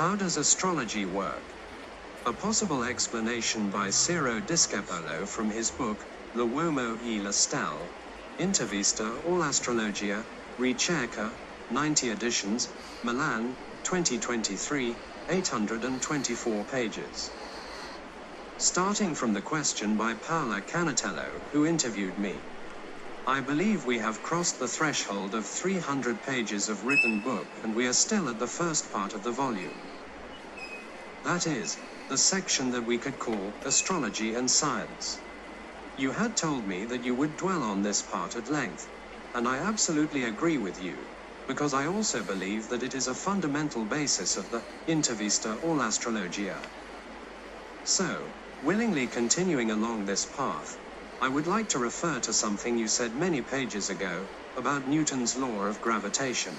How does astrology work? A possible explanation by Ciro Discepolo from his book, L'uomo e la Stelle, Intervista all'Astrologia, Ricerca, 90 editions, Milan, 2023, 824 pages. Starting from the question by Paola Canatello, who interviewed me. I believe we have crossed the threshold of 300 pages of written book, and we are still at the first part of the volume. That is, the section that we could call Astrology and Science. You had told me that you would dwell on this part at length, and I absolutely agree with you, because I also believe that it is a fundamental basis of the Intervista all'Astrologia. So, willingly continuing along this path, I would like to refer to something you said many pages ago, about Newton's law of gravitation.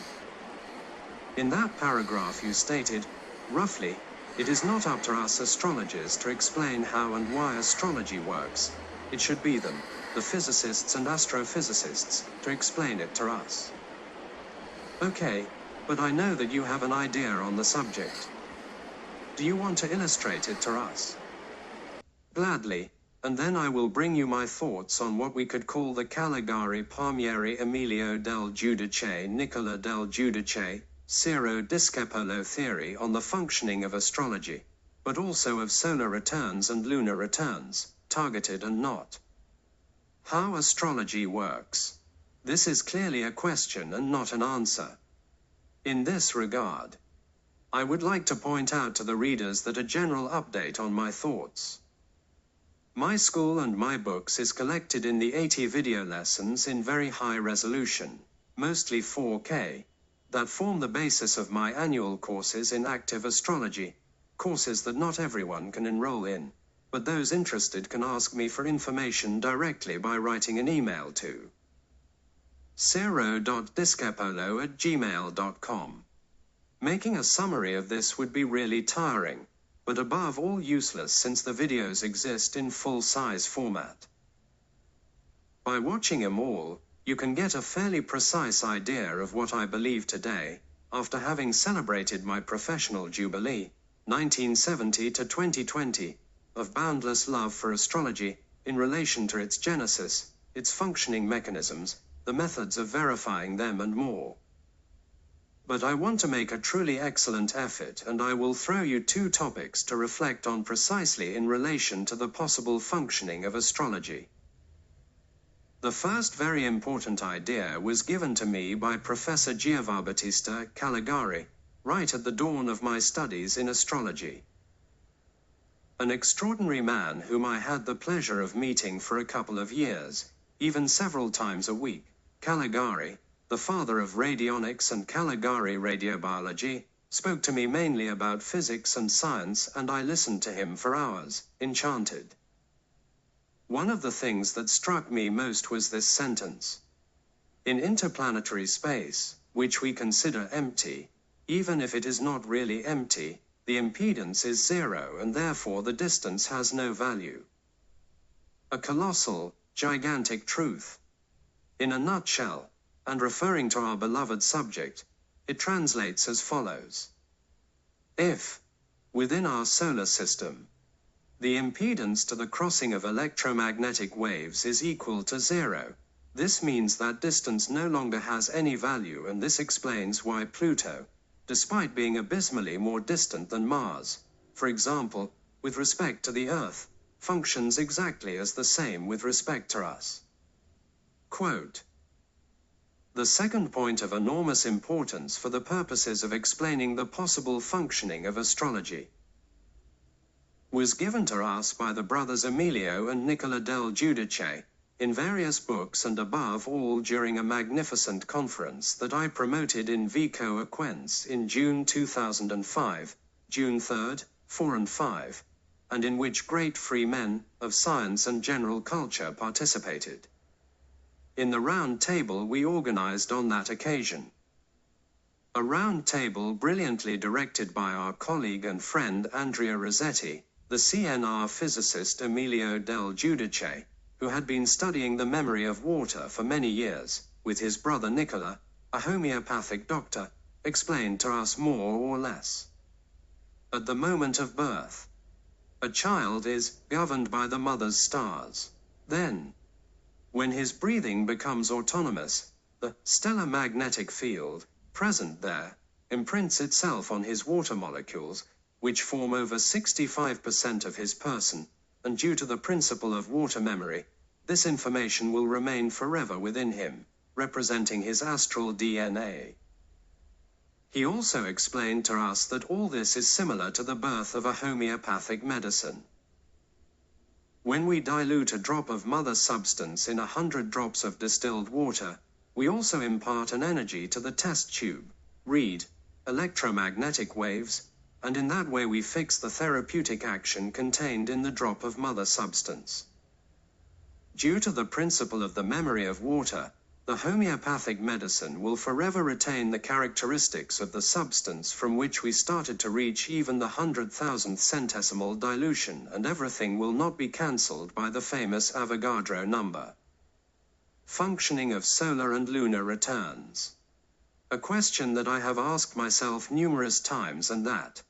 In that paragraph you stated, roughly, it is not up to us astrologers to explain how and why astrology works. It should be them, the physicists and astrophysicists, to explain it to us. Okay, but I know that you have an idea on the subject. Do you want to illustrate it to us? Gladly. And then I will bring you my thoughts on what we could call the Caligari Palmieri Emilio del Giudice Nicola del Giudice, Ciro Discepolo theory on the functioning of astrology, but also of solar returns and lunar returns, targeted and not. How astrology works. This is clearly a question and not an answer. In this regard, I would like to point out to the readers that a general update on my thoughts. My school and my books is collected in the 80 video lessons in very high resolution, mostly 4K, that form the basis of my annual courses in active astrology, courses that not everyone can enroll in, but those interested can ask me for information directly by writing an email to ciro.discepolo@gmail.com. Making a summary of this would be really tiring, but above all useless since the videos exist in full-size format. By watching them all, you can get a fairly precise idea of what I believe today, after having celebrated my professional jubilee, 1970 to 2020, of boundless love for astrology, in relation to its genesis, its functioning mechanisms, the methods of verifying them and more. But I want to make a truly excellent effort, and I will throw you two topics to reflect on precisely in relation to the possible functioning of astrology. The first very important idea was given to me by Professor Giovanbattista Caligari, right at the dawn of my studies in astrology. An extraordinary man whom I had the pleasure of meeting for a couple of years, even several times a week, Caligari, the father of radionics and Caligari radiobiology, spoke to me mainly about physics and science, and I listened to him for hours, enchanted. One of the things that struck me most was this sentence. In interplanetary space, which we consider empty, even if it is not really empty, the impedance is zero and therefore the distance has no value. A colossal, gigantic truth. In a nutshell, and referring to our beloved subject, it translates as follows. If, within our solar system, the impedance to the crossing of electromagnetic waves is equal to zero, this means that distance no longer has any value, and this explains why Pluto, despite being abysmally more distant than Mars, for example, with respect to the Earth, functions exactly as the same with respect to us. Quote, the second point of enormous importance for the purposes of explaining the possible functioning of astrology was given to us by the brothers Emilio and Nicola del Giudice, in various books and above all during a magnificent conference that I promoted in Vico Equens in June 2005, June 3rd, 4 and 5, and in which great free men of science and general culture participated. In the round table we organized on that occasion. A round table brilliantly directed by our colleague and friend Andrea Rossetti, the CNR physicist Emilio del Giudice, who had been studying the memory of water for many years, with his brother Nicola, a homeopathic doctor, explained to us more or less. At the moment of birth, a child is governed by the mother's stars. Then, when his breathing becomes autonomous, the stellar magnetic field present there imprints itself on his water molecules, which form over 65% of his person, and due to the principle of water memory, this information will remain forever within him, representing his astral DNA. He also explained to us that all this is similar to the birth of a homeopathic medicine. When we dilute a drop of mother substance in 100 drops of distilled water, we also impart an energy to the test tube, read electromagnetic waves, and in that way we fix the therapeutic action contained in the drop of mother substance. Due to the principle of the memory of water, the homeopathic medicine will forever retain the characteristics of the substance from which we started to reach even the 100,000th centesimal dilution, and everything will not be cancelled by the famous Avogadro number. Functioning of solar and lunar returns. A question that I have asked myself numerous times, and that,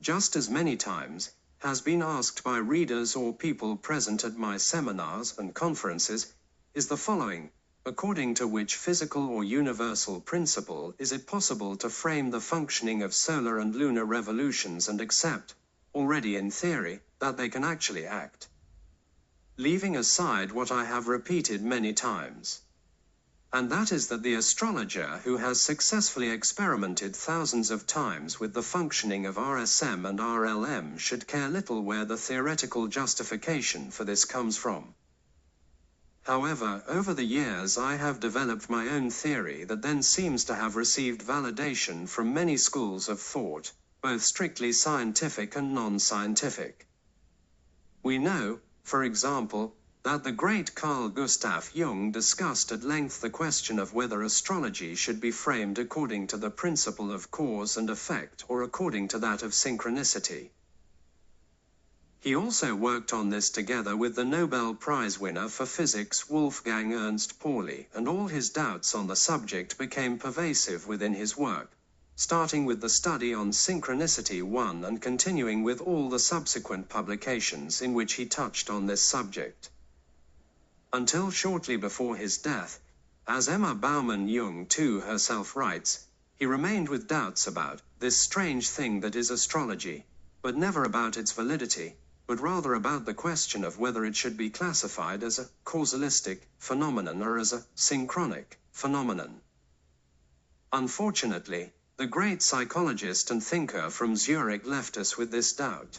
just as many times, has been asked by readers or people present at my seminars and conferences, is the following: according to which physical or universal principle is it possible to frame the functioning of solar and lunar revolutions and accept, already in theory, that they can actually act? Leaving aside what I have repeated many times, and that is that the astrologer who has successfully experimented thousands of times with the functioning of RSM and RLM should care little where the theoretical justification for this comes from. However, over the years I have developed my own theory that then seems to have received validation from many schools of thought, both strictly scientific and non-scientific. We know, for example, that the great Carl Gustav Jung discussed at length the question of whether astrology should be framed according to the principle of cause and effect or according to that of synchronicity. He also worked on this together with the Nobel Prize winner for physics Wolfgang Ernst Pauli, and all his doubts on the subject became pervasive within his work, starting with the study on Synchronicity 1 and continuing with all the subsequent publications in which he touched on this subject. Until shortly before his death, as Emma Baumann-Jung too herself writes, he remained with doubts about this strange thing that is astrology, but never about its validity, but rather about the question of whether it should be classified as a causalistic phenomenon or as a synchronic phenomenon. Unfortunately, the great psychologist and thinker from Zurich left us with this doubt.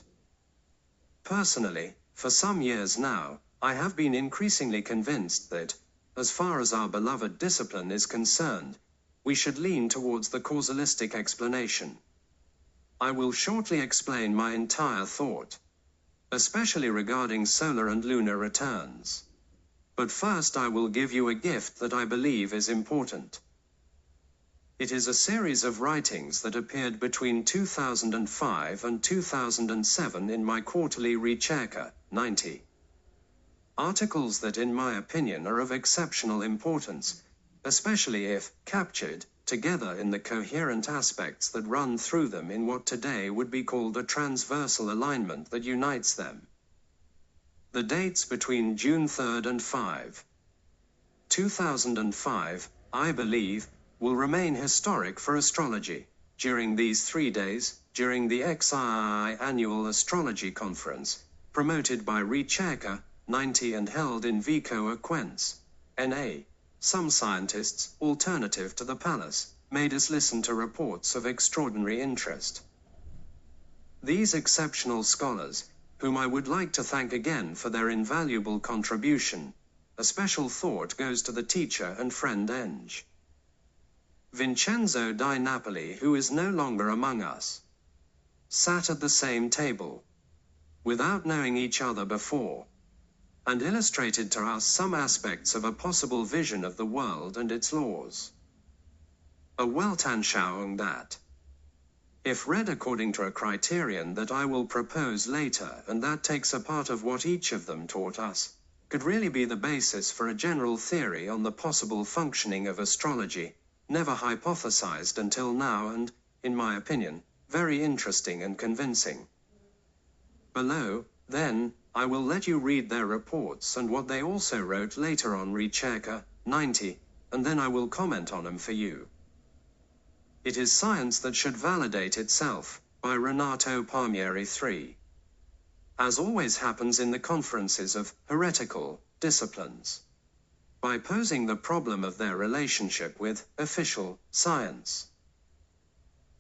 Personally, for some years now, I have been increasingly convinced that, as far as our beloved discipline is concerned, we should lean towards the causalistic explanation. I will shortly explain my entire thought, especially regarding solar and lunar returns. But first I will give you a gift that I believe is important. It is a series of writings that appeared between 2005 and 2007 in my quarterly Ricerca, 90. Articles that, in my opinion, are of exceptional importance, especially if captured together in the coherent aspects that run through them in what today would be called a transversal alignment that unites them. The dates between June 3rd and 5, 2005, I believe, will remain historic for astrology. During these 3 days, during the XII Annual Astrology Conference, promoted by Ricerca, 90 and held in Vico Equense, NA, some scientists, alternative to the palace, made us listen to reports of extraordinary interest. These exceptional scholars, whom I would like to thank again for their invaluable contribution, a special thought goes to the teacher and friend Eng. Vincenzo di Napoli, who is no longer among us, sat at the same table, without knowing each other before, and illustrated to us some aspects of a possible vision of the world and its laws. A Weltanschauung that, if read according to a criterion that I will propose later and that takes a part of what each of them taught us, could really be the basis for a general theory on the possible functioning of astrology, never hypothesized until now and, in my opinion, very interesting and convincing. Below, then, I will let you read their reports and what they also wrote later on Ricerca, 90, and then I will comment on them for you. It is Science That Should Validate Itself, by Renato Palmieri III. As always happens in the conferences of heretical disciplines, by posing the problem of their relationship with official science,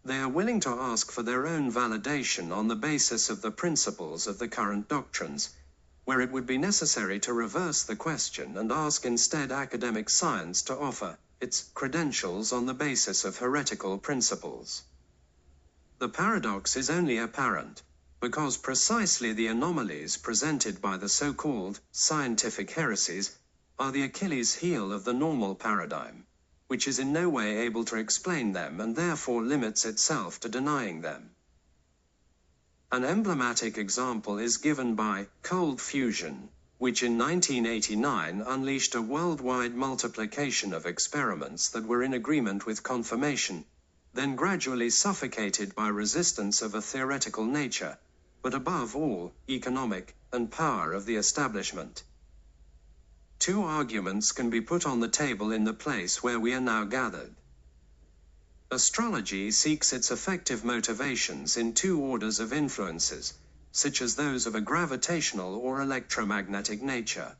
they are willing to ask for their own validation on the basis of the principles of the current doctrines, where it would be necessary to reverse the question and ask instead academic science to offer its credentials on the basis of heretical principles. The paradox is only apparent, because precisely the anomalies presented by the so-called scientific heresies are the Achilles heel of the normal paradigm, which is in no way able to explain them and therefore limits itself to denying them. An emblematic example is given by cold fusion, which in 1989 unleashed a worldwide multiplication of experiments that were in agreement with confirmation, then gradually suffocated by resistance of a theoretical nature, but above all, economic, and power of the establishment. Two arguments can be put on the table in the place where we are now gathered. Astrology seeks its effective motivations in two orders of influences, such as those of a gravitational or electromagnetic nature.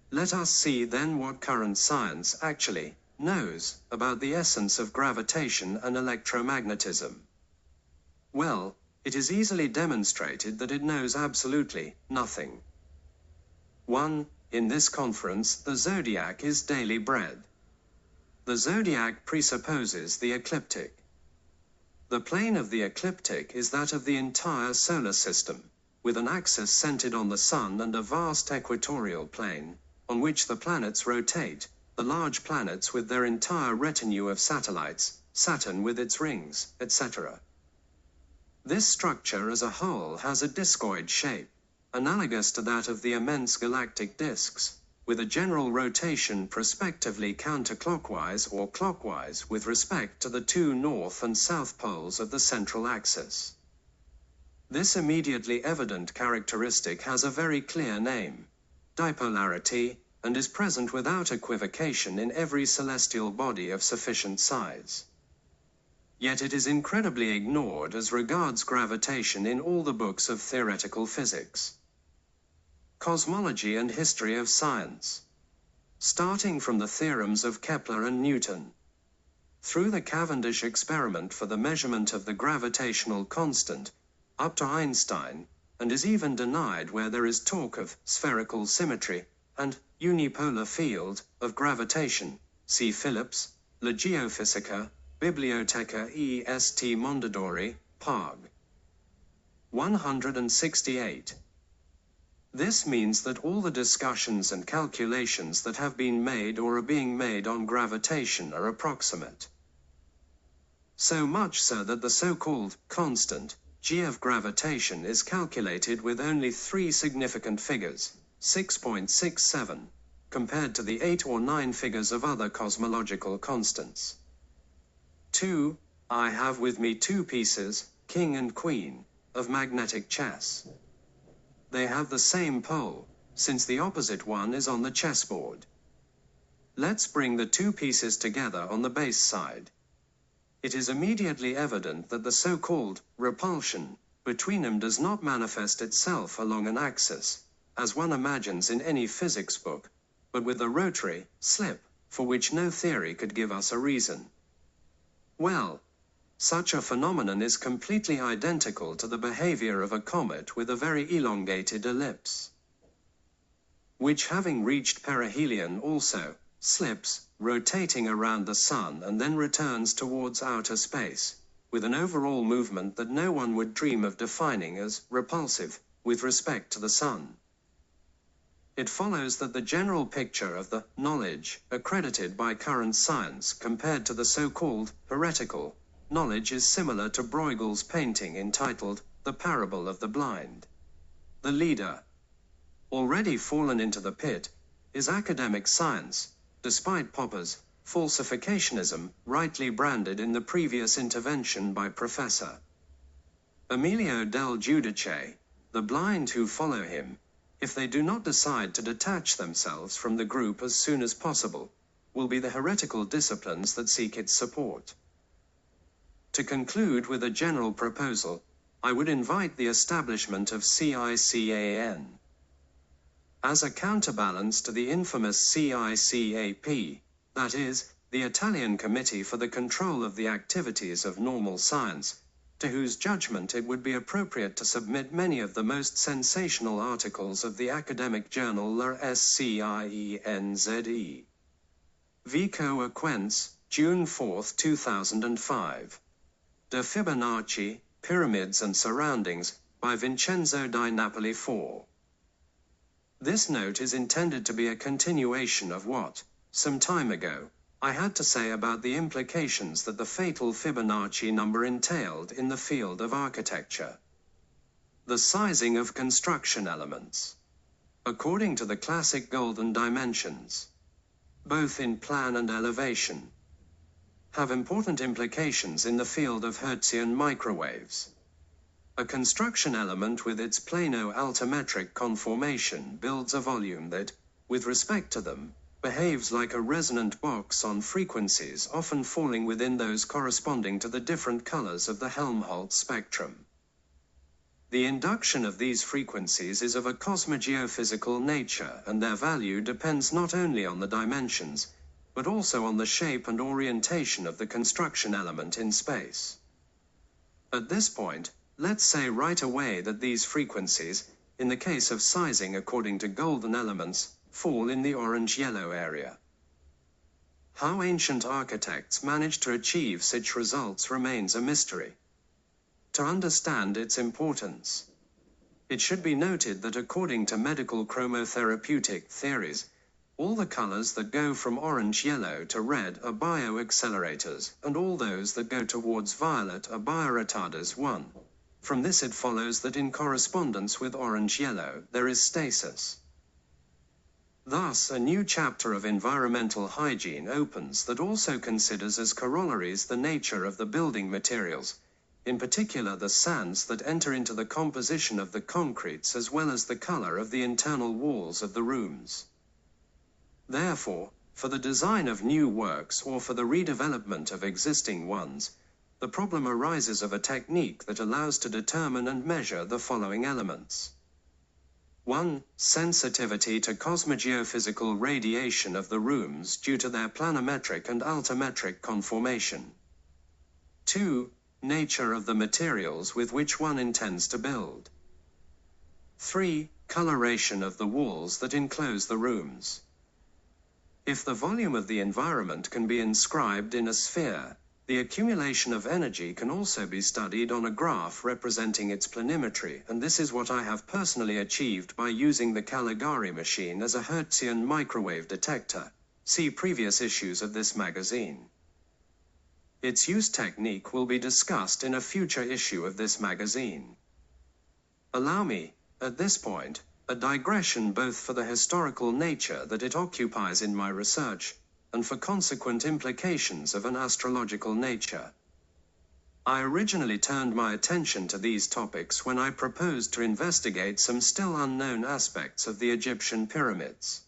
Let us see then what current science actually knows about the essence of gravitation and electromagnetism. Well, it is easily demonstrated that it knows absolutely nothing. 1. In this conference, the zodiac is daily bread. The zodiac presupposes the ecliptic. The plane of the ecliptic is that of the entire solar system, with an axis centered on the sun and a vast equatorial plane, on which the planets rotate, the large planets with their entire retinue of satellites, Saturn with its rings, etc. This structure as a whole has a discoid shape, analogous to that of the immense galactic disks, with a general rotation prospectively counterclockwise or clockwise with respect to the two north and south poles of the central axis. This immediately evident characteristic has a very clear name, dipolarity, and is present without equivocation in every celestial body of sufficient size. Yet it is incredibly ignored as regards gravitation in all the books of theoretical physics. Cosmology and history of science. Starting from the theorems of Kepler and Newton, through the Cavendish experiment for the measurement of the gravitational constant, up to Einstein, and is even denied where there is talk of spherical symmetry and unipolar field of gravitation. See Phillips, La Geofisica, Biblioteca Est Mondadori, Pag. 168. This means that all the discussions and calculations that have been made or are being made on gravitation are approximate. So much so that the so-called constant, g of gravitation, is calculated with only 3 significant figures, 6.67, compared to the 8 or 9 figures of other cosmological constants. 2. I have with me 2 pieces, king and queen, of magnetic chess. They have the same pole, since the opposite one is on the chessboard. Let's bring the 2 pieces together on the base side. It is immediately evident that the so-called repulsion between them does not manifest itself along an axis, as one imagines in any physics book, but with a rotary slip, for which no theory could give us a reason. Well, such a phenomenon is completely identical to the behavior of a comet with a very elongated ellipse, which, having reached perihelion, also slips, rotating around the sun, and then returns towards outer space, with an overall movement that no one would dream of defining as repulsive with respect to the sun. It follows that the general picture of the knowledge accredited by current science compared to the so-called heretical knowledge is similar to Bruegel's painting entitled The Parable of the Blind. The leader, already fallen into the pit, is academic science, despite Popper's falsificationism, rightly branded in the previous intervention by Professor Emilio del Giudice. The blind who follow him, if they do not decide to detach themselves from the group as soon as possible, will be the heretical disciplines that seek its support. To conclude with a general proposal, I would invite the establishment of CICAN as a counterbalance to the infamous CICAP, that is, the Italian Committee for the Control of the Activities of Normal Science, to whose judgment it would be appropriate to submit many of the most sensational articles of the academic journal La Scienze. Vico Acquaints, June 4, 2005. De Fibonacci, Pyramids and Surroundings, by Vincenzo di Napoli 4. This note is intended to be a continuation of what, some time ago, I had to say about the implications that the fatal Fibonacci number entailed in the field of architecture. The sizing of construction elements, according to the classic golden dimensions, both in plan and elevation, have important implications in the field of Hertzian microwaves. A construction element with its plano-altimetric conformation builds a volume that, with respect to them, behaves like a resonant box on frequencies often falling within those corresponding to the different colors of the Helmholtz spectrum. The induction of these frequencies is of a cosmogeophysical nature, and their value depends not only on the dimensions, but also on the shape and orientation of the construction element in space. At this point, let's say right away that these frequencies, in the case of sizing according to golden elements, fall in the orange-yellow area. How ancient architects managed to achieve such results remains a mystery. To understand its importance, it should be noted that according to medical chromotherapeutic theories, all the colors that go from orange-yellow to red are bioaccelerators, and all those that go towards violet are bioretarders. 1. From this it follows that in correspondence with orange-yellow, there is stasis. Thus, a new chapter of environmental hygiene opens that also considers as corollaries the nature of the building materials, in particular the sands that enter into the composition of the concretes as well as the color of the internal walls of the rooms. Therefore, for the design of new works or for the redevelopment of existing ones, the problem arises of a technique that allows to determine and measure the following elements. 1. Sensitivity to cosmogeophysical radiation of the rooms due to their planimetric and altimetric conformation. 2. Nature of the materials with which one intends to build. 3. Coloration of the walls that enclose the rooms. If the volume of the environment can be inscribed in a sphere, the accumulation of energy can also be studied on a graph representing its planimetry, and this is what I have personally achieved by using the Caligari machine as a Hertzian microwave detector. See previous issues of this magazine. Its use technique will be discussed in a future issue of this magazine. Allow me, at this point, a digression both for the historical nature that it occupies in my research, and for consequent implications of an astrological nature. I originally turned my attention to these topics when I proposed to investigate some still unknown aspects of the Egyptian pyramids.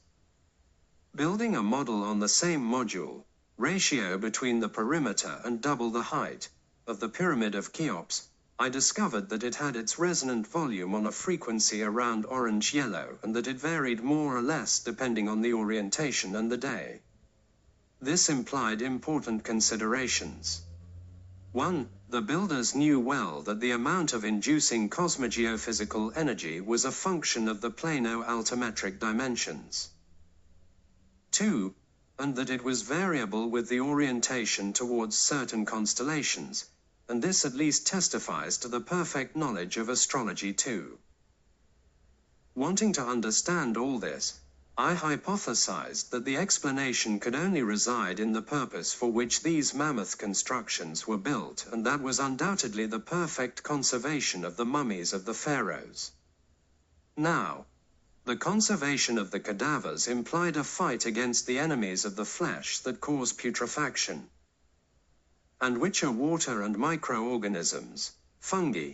Building a model on the same module, ratio between the perimeter and double the height, of the Pyramid of Cheops, I discovered that it had its resonant volume on a frequency around orange-yellow and that it varied more or less depending on the orientation and the day. This implied important considerations. 1. The builders knew well that the amount of inducing cosmogeophysical energy was a function of the plano-altimetric dimensions. 2. And that it was variable with the orientation towards certain constellations, and this at least testifies to the perfect knowledge of astrology too. Wanting to understand all this, I hypothesized that the explanation could only reside in the purpose for which these mammoth constructions were built, and that was undoubtedly the perfect conservation of the mummies of the pharaohs. Now, The conservation of the cadavers implied a fight against the enemies of the flesh that cause putrefaction, and which are water and microorganisms, fungi.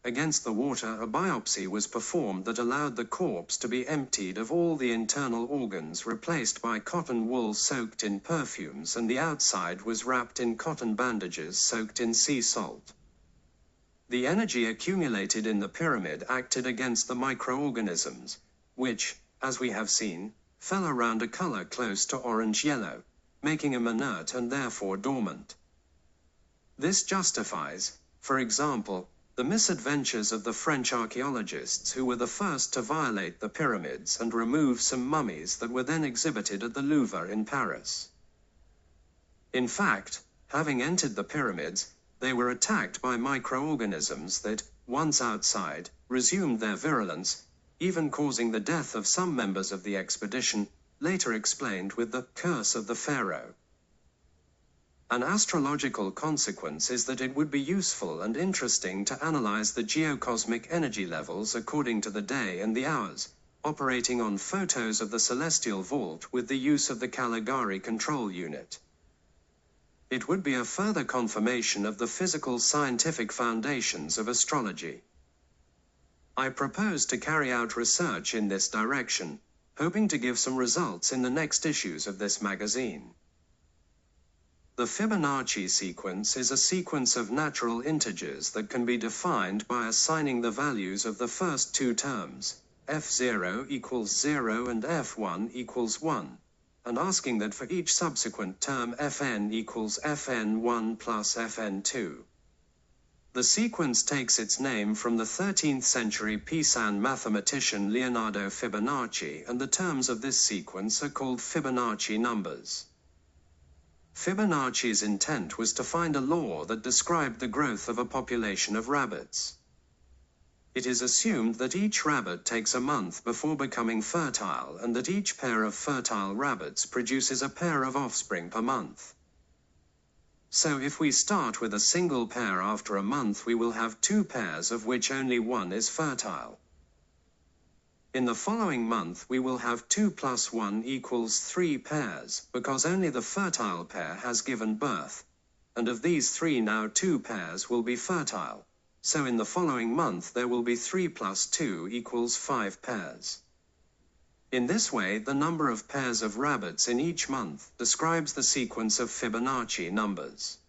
Against the water, a biopsy was performed that allowed the corpse to be emptied of all the internal organs, replaced by cotton wool soaked in perfumes, and the outside was wrapped in cotton bandages soaked in sea salt. The energy accumulated in the pyramid acted against the microorganisms, which, as we have seen, fell around a color close to orange-yellow, making them inert and therefore dormant. This justifies, for example, the misadventures of the French archaeologists who were the first to violate the pyramids and remove some mummies that were then exhibited at the Louvre in Paris. In fact, having entered the pyramids, they were attacked by microorganisms that, once outside, resumed their virulence, even causing the death of some members of the expedition, later explained with the curse of the pharaoh. An astrological consequence is that it would be useful and interesting to analyze the geocosmic energy levels according to the day and the hours, operating on photos of the celestial vault with the use of the Caligari control unit. It would be a further confirmation of the physical scientific foundations of astrology. I propose to carry out research in this direction, hoping to give some results in the next issues of this magazine. The Fibonacci sequence is a sequence of natural integers that can be defined by assigning the values of the first two terms, f0 equals 0 and f1 equals 1, and asking that for each subsequent term fn equals fn1 plus fn2. The sequence takes its name from the 13th century Pisan mathematician Leonardo Fibonacci, and the terms of this sequence are called Fibonacci numbers. Fibonacci's intent was to find a law that described the growth of a population of rabbits. It is assumed that each rabbit takes a month before becoming fertile, and that each pair of fertile rabbits produces a pair of offspring per month. So if we start with a single pair after a month, we will have two pairs of which only one is fertile. In the following month we will have 2 plus 1 equals 3 pairs, because only the fertile pair has given birth, and of these 3 now 2 pairs will be fertile, so in the following month there will be 3 plus 2 equals 5 pairs. In this way, the number of pairs of rabbits in each month describes the sequence of Fibonacci numbers.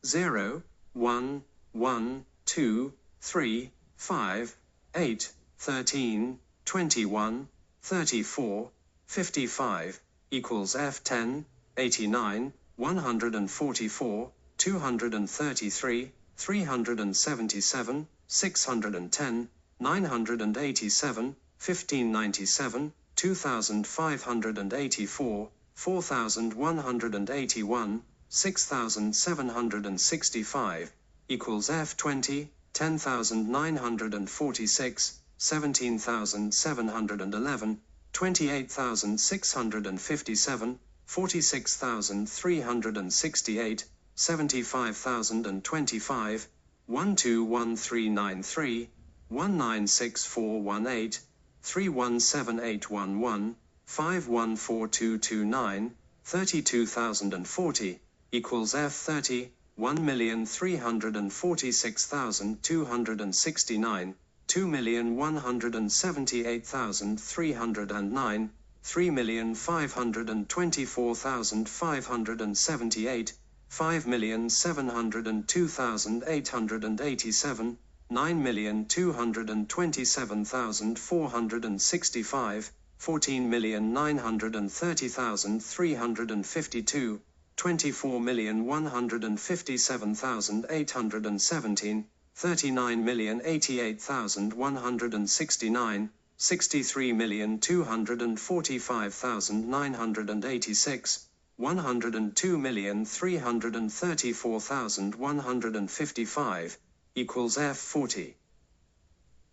0, 1, 1, 2, 3, 5, 8, 13, 21, 34, 55, equals F10, 89, 144, 233, 377, 610, 987, 1597, 2584, 4181, 6765, equals F20, 10,946, 17,711, 28,657, 46,368, 75,025, 121393, 196418, 317811, 514229, 32,040, equals F30, 1,346,269, 2,178,309, 3,524,578, 5,702,887, 9,227,465, 14,930,352, 24,157,817, 39,088,169, 63,245,986, 102,334,155, equals F40.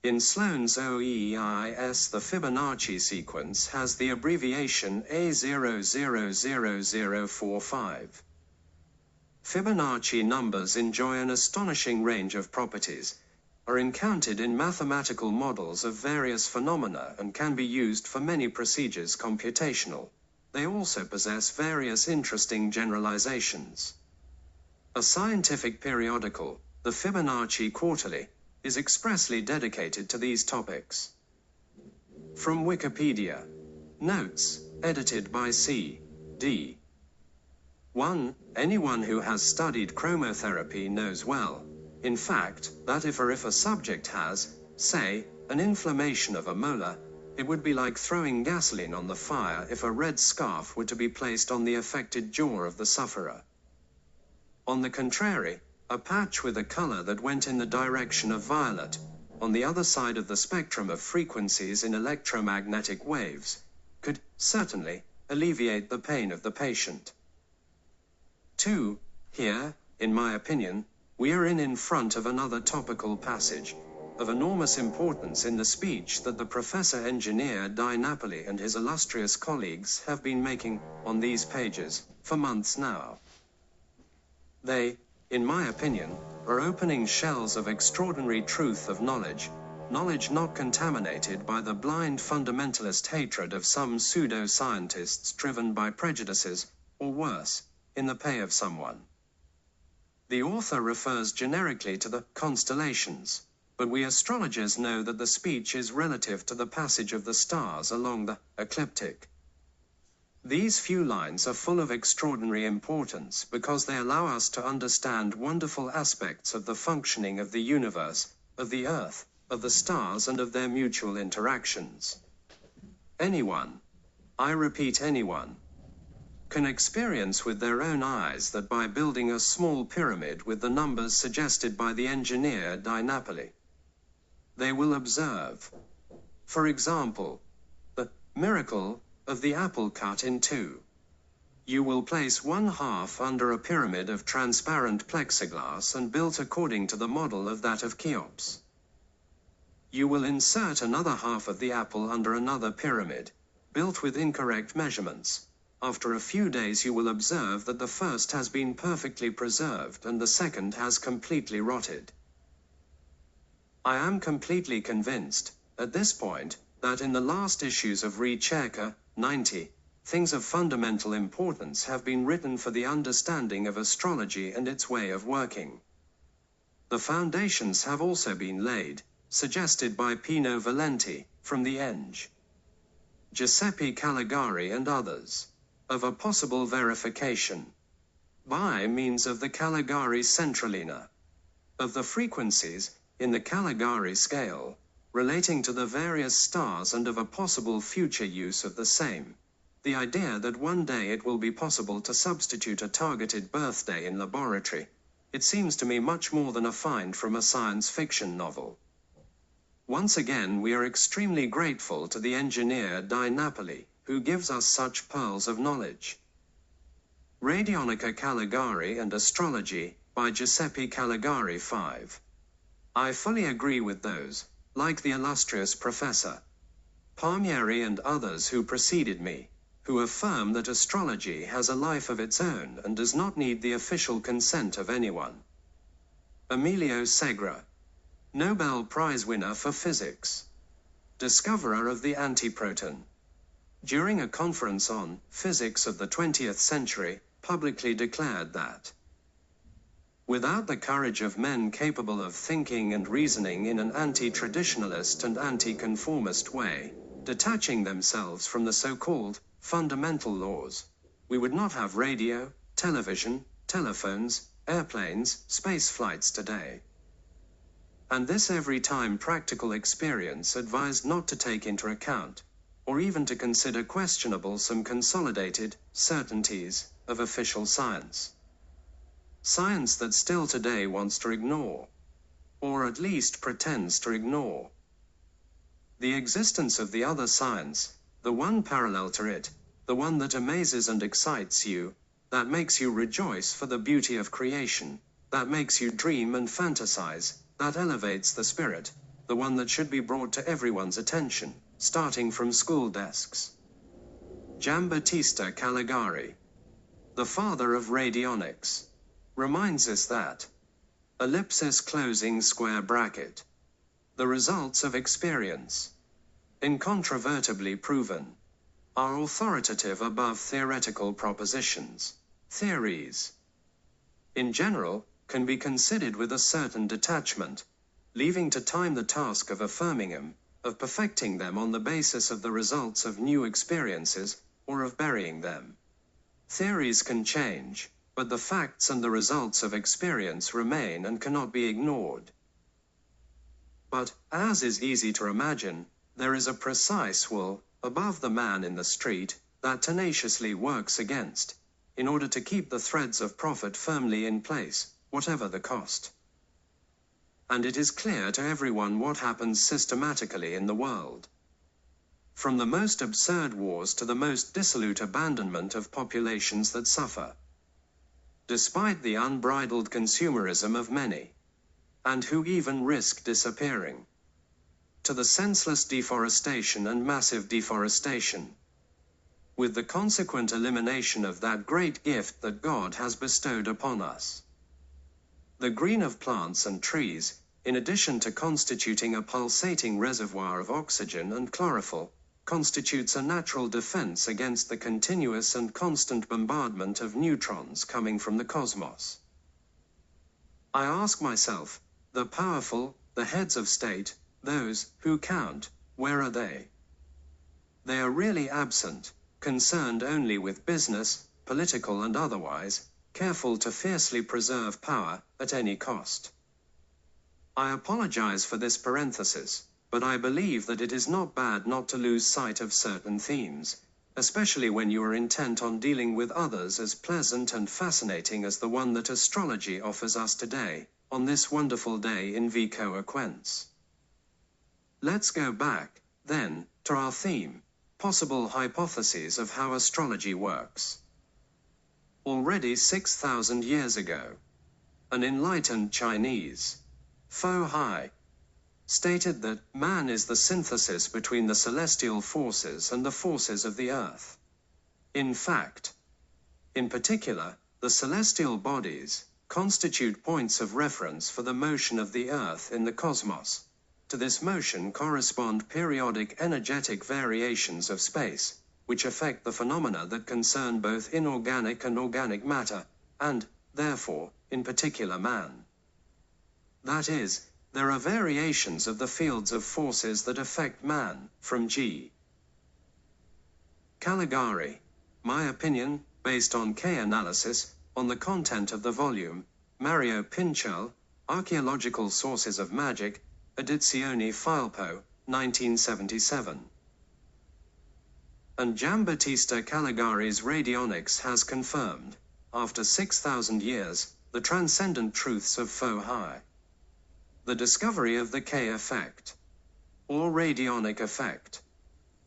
In Sloan's OEIS, the Fibonacci sequence has the abbreviation A000045. Fibonacci numbers enjoy an astonishing range of properties, are encountered in mathematical models of various phenomena and can be used for many procedures computational. They also possess various interesting generalizations. A scientific periodical, the Fibonacci Quarterly, is expressly dedicated to these topics. From Wikipedia. Notes, edited by C.D. 1. Anyone who has studied chromotherapy knows well, in fact, that if a subject has, say, an inflammation of a molar, it would be like throwing gasoline on the fire if a red scarf were to be placed on the affected jaw of the sufferer. On the contrary, a patch with a color that went in the direction of violet, on the other side of the spectrum of frequencies in electromagnetic waves, could, certainly, alleviate the pain of the patient. 2. Here, in my opinion, we are in front of another topical passage, of enormous importance in the speech that the Professor Engineer Di Napoli and his illustrious colleagues have been making, on these pages, for months now. They, in my opinion, are opening shells of extraordinary truth of knowledge not contaminated by the blind fundamentalist hatred of some pseudo-scientists driven by prejudices, or worse, in the pay of someone. The author refers generically to the constellations, but we astrologers know that the speech is relative to the passage of the stars along the ecliptic. These few lines are full of extraordinary importance because they allow us to understand wonderful aspects of the functioning of the universe, of the earth, of the stars and of their mutual interactions. Anyone, I repeat anyone, can experience with their own eyes that by building a small pyramid with the numbers suggested by the engineer Di Napoli, they will observe, for example, the miracle of the apple cut in two. You will place one half under a pyramid of transparent plexiglass and built according to the model of that of Cheops. You will insert another half of the apple under another pyramid, built with incorrect measurements. After a few days you will observe that the first has been perfectly preserved and the second has completely rotted. I am completely convinced, at this point, that in the last issues of Ricerca, 90, things of fundamental importance have been written for the understanding of astrology and its way of working. The foundations have also been laid, suggested by Pino Valenti, from the Eng. Giuseppe Caligari and others, of a possible verification, by means of the Caligari Centralina, of the frequencies, in the Caligari scale, relating to the various stars and of a possible future use of the same. The idea that one day it will be possible to substitute a targeted birthday in laboratory, it seems to me much more than a find from a science fiction novel. Once again we are extremely grateful to the engineer Di Napoli, who gives us such pearls of knowledge. Radionica Caligari and Astrology, by Giuseppe Caligari 5. I fully agree with those, like the illustrious Professor Palmieri and others who preceded me, who affirm that astrology has a life of its own and does not need the official consent of anyone. Emilio Segre, Nobel Prize winner for physics, discoverer of the antiproton, during a conference on physics of the 20th century, publicly declared that without the courage of men capable of thinking and reasoning in an anti-traditionalist and anti-conformist way, detaching themselves from the so-called fundamental laws, we would not have radio, television, telephones, airplanes, space flights today. And this every time practical experience advised not to take into account, or even to consider questionable some consolidated certainties of official science. Science that still today wants to ignore, or at least pretends to ignore, the existence of the other science, the one parallel to it, the one that amazes and excites you, that makes you rejoice for the beauty of creation, that makes you dream and fantasize, that elevates the spirit, the one that should be brought to everyone's attention, starting from school desks. Giambattista Caligari, the father of radionics, reminds us that ellipsis closing square bracket, The results of experience, incontrovertibly proven, are authoritative above theoretical propositions. Theories, in general, can be considered with a certain detachment, leaving to time the task of affirming them, of perfecting them on the basis of the results of new experiences, or of burying them. Theories can change, but the facts and the results of experience remain and cannot be ignored. But, as is easy to imagine, there is a precise will, above the man in the street, that tenaciously works against, in order to keep the threads of profit firmly in place, whatever the cost. And it is clear to everyone what happens systematically in the world. From the most absurd wars to the most dissolute abandonment of populations that suffer, despite the unbridled consumerism of many, and who even risk disappearing, to the senseless deforestation and massive deforestation, with the consequent elimination of that great gift that God has bestowed upon us. The green of plants and trees, in addition to constituting a pulsating reservoir of oxygen and chlorophyll, constitutes a natural defense against the continuous and constant bombardment of neutrons coming from the cosmos. I ask myself, the powerful, the heads of state, those who count, where are they? They are really absent, concerned only with business, political and otherwise, careful to fiercely preserve power, at any cost. I apologize for this parenthesis, but I believe that it is not bad not to lose sight of certain themes, especially when you are intent on dealing with others as pleasant and fascinating as the one that astrology offers us today, on this wonderful day in Vico Aquense. Let's go back, then, to our theme, possible hypotheses of how astrology works. Already 6,000 years ago, an enlightened Chinese, Fo Hai, stated that man is the synthesis between the celestial forces and the forces of the earth. In fact, in particular, the celestial bodies constitute points of reference for the motion of the earth in the cosmos. To this motion correspond periodic energetic variations of space, which affect the phenomena that concern both inorganic and organic matter, and, therefore, in particular man. That is, there are variations of the fields of forces that affect man, from G. Caligari, my opinion, based on K-analysis, on the content of the volume, Mario Pinchel, Archaeological Sources of Magic, Edizione Filippo, 1977. And Giambattista Caligari's radionics has confirmed, after 6,000 years, the transcendent truths of Fo Hai. The discovery of the K effect, or radionic effect,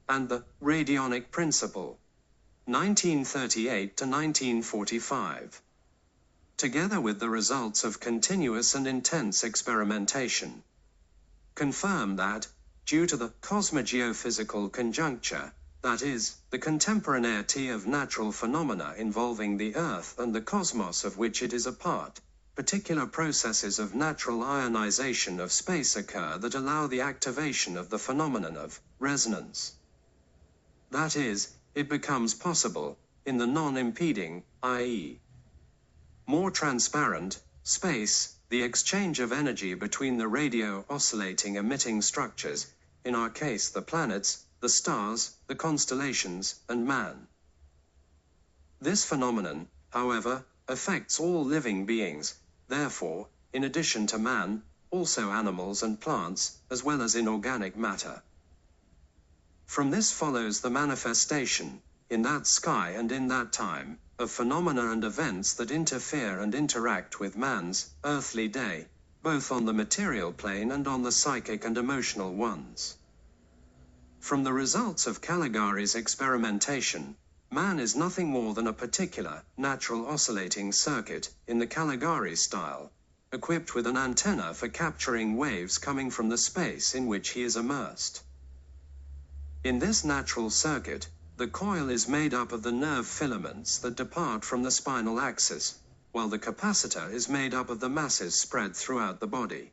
and the radionic principle, 1938 to 1945, together with the results of continuous and intense experimentation, confirm that, due to the cosmogeophysical conjuncture, that is, the contemporaneity of natural phenomena involving the Earth and the cosmos of which it is a part, particular processes of natural ionization of space occur that allow the activation of the phenomenon of resonance. That is, it becomes possible, in the non-impeding, i.e., more transparent, space, the exchange of energy between the radio-oscillating emitting structures, in our case the planets, the stars, the constellations, and man. This phenomenon, however, affects all living beings, therefore, in addition to man, also animals and plants, as well as inorganic matter. From this follows the manifestation, in that sky and in that time, of phenomena and events that interfere and interact with man's earthly day, both on the material plane and on the psychic and emotional ones. From the results of Caligari's experimentation, man is nothing more than a particular, natural oscillating circuit, in the Caligari style, equipped with an antenna for capturing waves coming from the space in which he is immersed. In this natural circuit, the coil is made up of the nerve filaments that depart from the spinal axis, while the capacitor is made up of the masses spread throughout the body.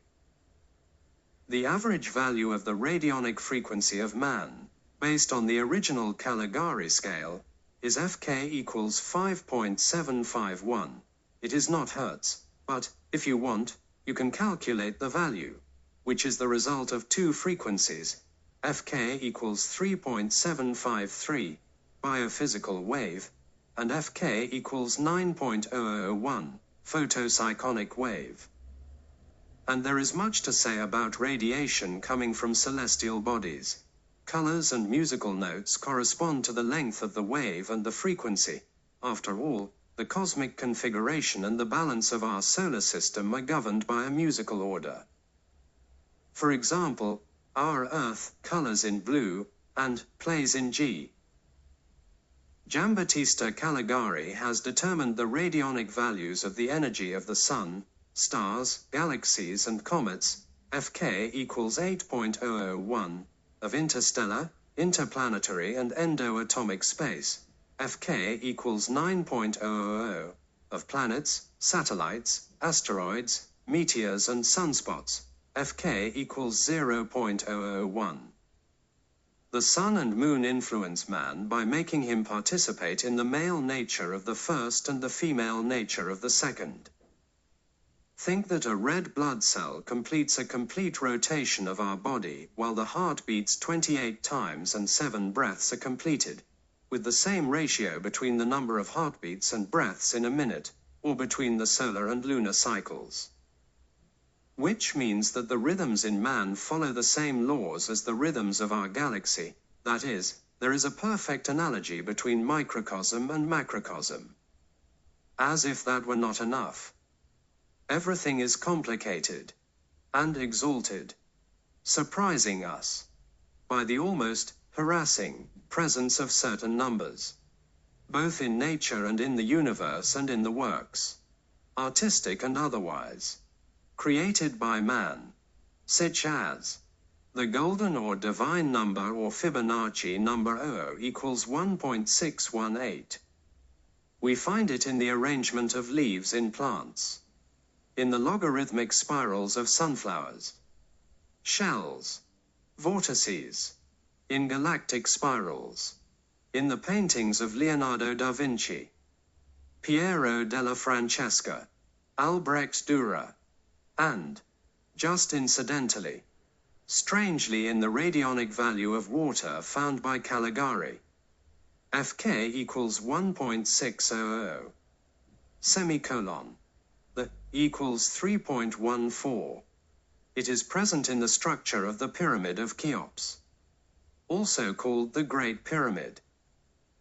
The average value of the radionic frequency of man, based on the original Caligari scale, is Fk equals 5.751. It is not Hertz, but, if you want, you can calculate the value, which is the result of two frequencies, Fk equals 3.753, biophysical wave, and Fk equals 9.001, photocyclonic wave. And there is much to say about radiation coming from celestial bodies. Colors and musical notes correspond to the length of the wave and the frequency. After all, the cosmic configuration and the balance of our solar system are governed by a musical order. For example, our Earth colors in blue and plays in G. Giambattista Caligari has determined the radionic values of the energy of the Sun, stars, galaxies and comets, Fk equals 8.001, of interstellar, interplanetary and endoatomic space, Fk equals 9.000, of planets, satellites, asteroids, meteors and sunspots, Fk equals 0.001. The Sun and Moon influence man by making him participate in the male nature of the first and the female nature of the second. Think that a red blood cell completes a complete rotation of our body while the heart beats 28 times and 7 breaths are completed, with the same ratio between the number of heartbeats and breaths in a minute, or between the solar and lunar cycles. Which means that the rhythms in man follow the same laws as the rhythms of our galaxy, that is, there is a perfect analogy between microcosm and macrocosm. As if that were not enough. Everything is complicated and exalted, surprising us by the almost harassing presence of certain numbers, both in nature and in the universe and in the works, artistic and otherwise, created by man, such as the golden or divine number or Fibonacci number 00 equals 1.618. We find it in the arrangement of leaves in plants, in the logarithmic spirals of sunflowers, shells, vortices, in galactic spirals, in the paintings of Leonardo da Vinci, Piero della Francesca, Albrecht Dürer, and, just incidentally, strangely in the radionic value of water found by Caligari, Fk equals 1.600, semicolon. The equals 3.14. It is present in the structure of the Pyramid of Cheops, also called the Great Pyramid.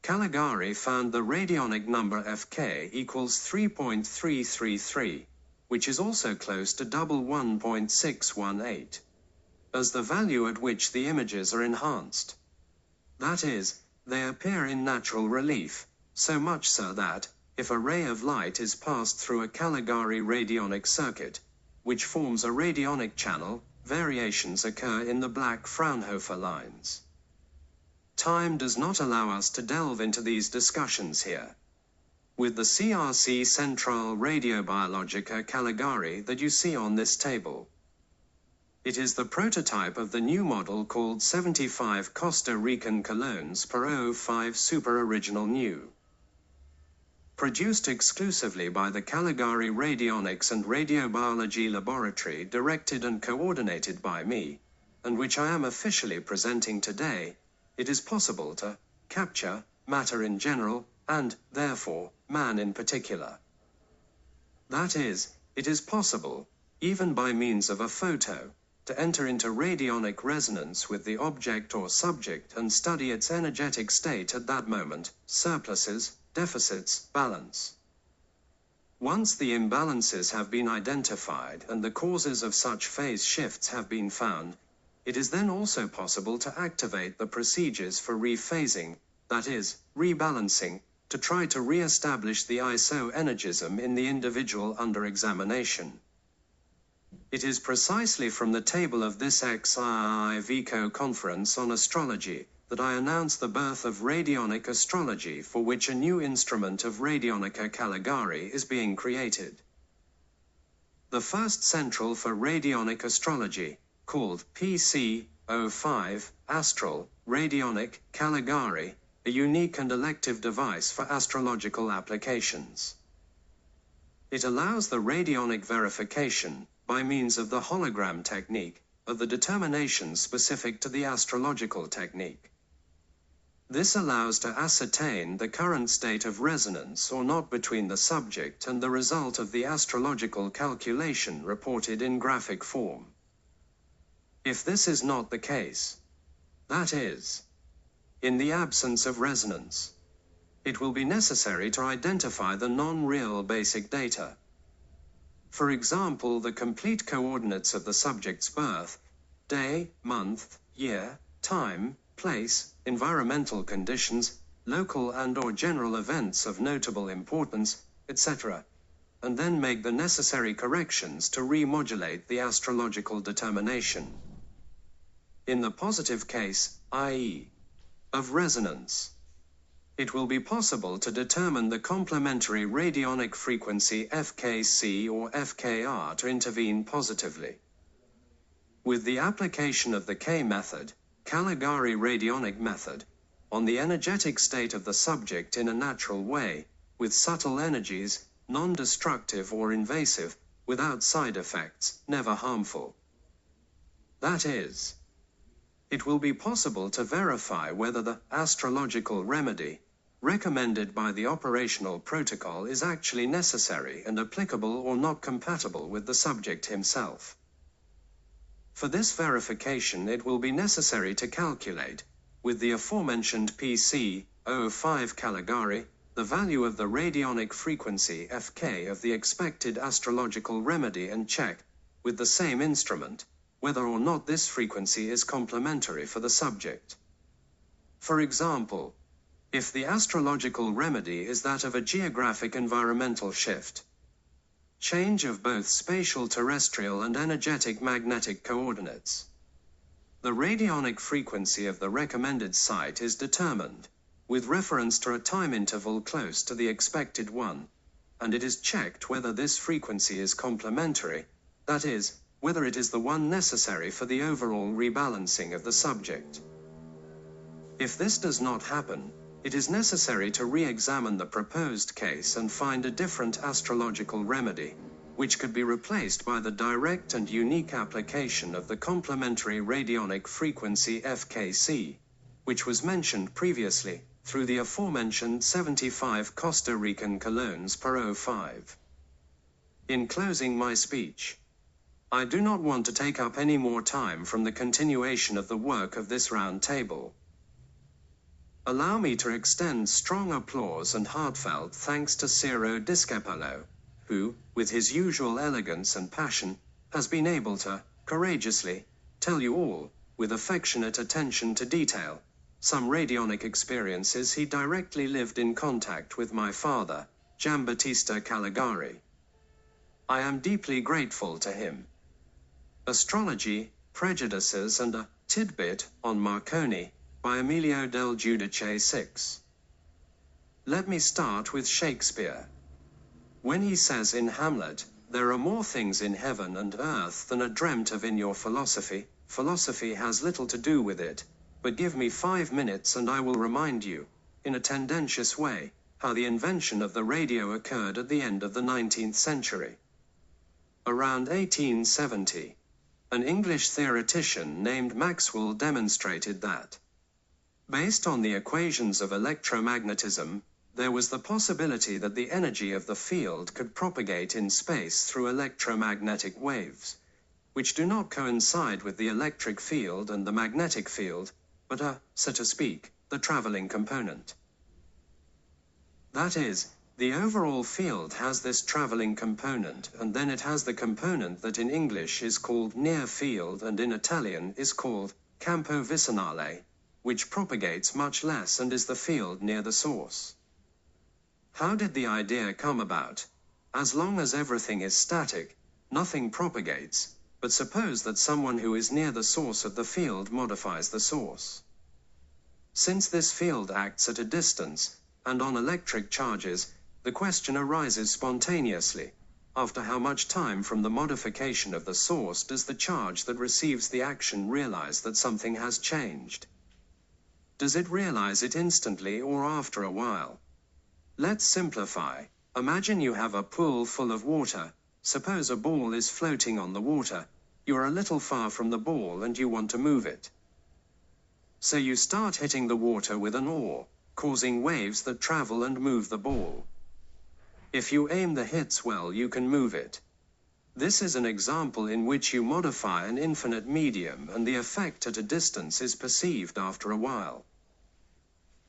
Caligari found the radionic number Fk equals 3.333, which is also close to double 1.618, as the value at which the images are enhanced. That is, they appear in natural relief, so much so that, if a ray of light is passed through a Caligari radionic circuit, which forms a radionic channel, variations occur in the black Fraunhofer lines. Time does not allow us to delve into these discussions here. With the CRC Central Radiobiologica Caligari that you see on this table, it is the prototype of the new model called 75 Costa Rican colones per 05 Super Original New. Produced exclusively by the Caligari Radionics and Radiobiology Laboratory, directed and coordinated by me, and which I am officially presenting today, it is possible to capture matter in general, and, therefore, man in particular. That is, it is possible, even by means of a photo, to enter into radionic resonance with the object or subject and study its energetic state at that moment, surpluses, deficits, balance. Once the imbalances have been identified and the causes of such phase shifts have been found, it is then also possible to activate the procedures for rephasing, that is, rebalancing, to try to re-establish the isoenergism in the individual under examination. It is precisely from the table of this XIIVCO conference on astrology that I announce the birth of radionic astrology, for which a new instrument of Radionica Caligari is being created. The first central for radionic astrology, called PC-05, Astral, Radionic, Caligari, a unique and elective device for astrological applications. It allows the radionic verification, by means of the hologram technique, of the determinations specific to the astrological technique. This allows to ascertain the current state of resonance or not between the subject and the result of the astrological calculation reported in graphic form. If this is not the case, that is, in the absence of resonance, it will be necessary to identify the non-real basic data. For example, the complete coordinates of the subject's birth, day, month, year, time, place, environmental conditions, local and/or general events of notable importance, etc., and then make the necessary corrections to remodulate the astrological determination. In the positive case, i.e., of resonance, it will be possible to determine the complementary radionic frequency FKC or FKR to intervene positively. With the application of the K method, Caligari radionic method, on the energetic state of the subject in a natural way, with subtle energies, non-destructive or invasive, without side effects, never harmful. That is, it will be possible to verify whether the astrological remedy recommended by the operational protocol is actually necessary and applicable or not compatible with the subject himself. For this verification, it will be necessary to calculate, with the aforementioned PC-05 Caligari, the value of the radionic frequency Fk of the expected astrological remedy and check, with the same instrument, whether or not this frequency is complementary for the subject. For example, if the astrological remedy is that of a geographic environmental shift, change of both spatial terrestrial and energetic magnetic coordinates, the radionic frequency of the recommended site is determined, with reference to a time interval close to the expected one, and it is checked whether this frequency is complementary, that is, whether it is the one necessary for the overall rebalancing of the subject. If this does not happen, it is necessary to re-examine the proposed case and find a different astrological remedy, which could be replaced by the direct and unique application of the complementary radionic frequency FKC, which was mentioned previously, through the aforementioned 75 Costa Rican colones per 05. In closing my speech, I do not want to take up any more time from the continuation of the work of this round table. Allow me to extend strong applause and heartfelt thanks to Ciro Discepolo, who, with his usual elegance and passion, has been able to, courageously, tell you all, with affectionate attention to detail, some radionic experiences he directly lived in contact with my father, Giambattista Caligari. I am deeply grateful to him. Astrology, Prejudices and a Tidbit on Marconi, by Emilio del Giudice 6. Let me start with Shakespeare. When he says in Hamlet, "There are more things in heaven and earth than are dreamt of in your philosophy, philosophy has little to do with it, but give me 5 minutes and I will remind you, in a tendentious way, how the invention of the radio occurred at the end of the 19th century. Around 1870, an English theoretician named Maxwell demonstrated that, based on the equations of electromagnetism, there was the possibility that the energy of the field could propagate in space through electromagnetic waves, which do not coincide with the electric field and the magnetic field, but are, so to speak, the traveling component. That is, the overall field has this traveling component, and then it has the component that in English is called near field and in Italian is called campo vicinale, which propagates much less and is the field near the source. How did the idea come about? As long as everything is static, nothing propagates, but suppose that someone who is near the source of the field modifies the source. Since this field acts at a distance, and on electric charges, the question arises spontaneously, after how much time from the modification of the source does the charge that receives the action realize that something has changed? Does it realize it instantly or after a while? Let's simplify. Imagine you have a pool full of water. Suppose a ball is floating on the water. You are a little far from the ball and you want to move it. So you start hitting the water with an oar, causing waves that travel and move the ball. If you aim the hits well, you can move it. This is an example in which you modify an infinite medium and the effect at a distance is perceived after a while.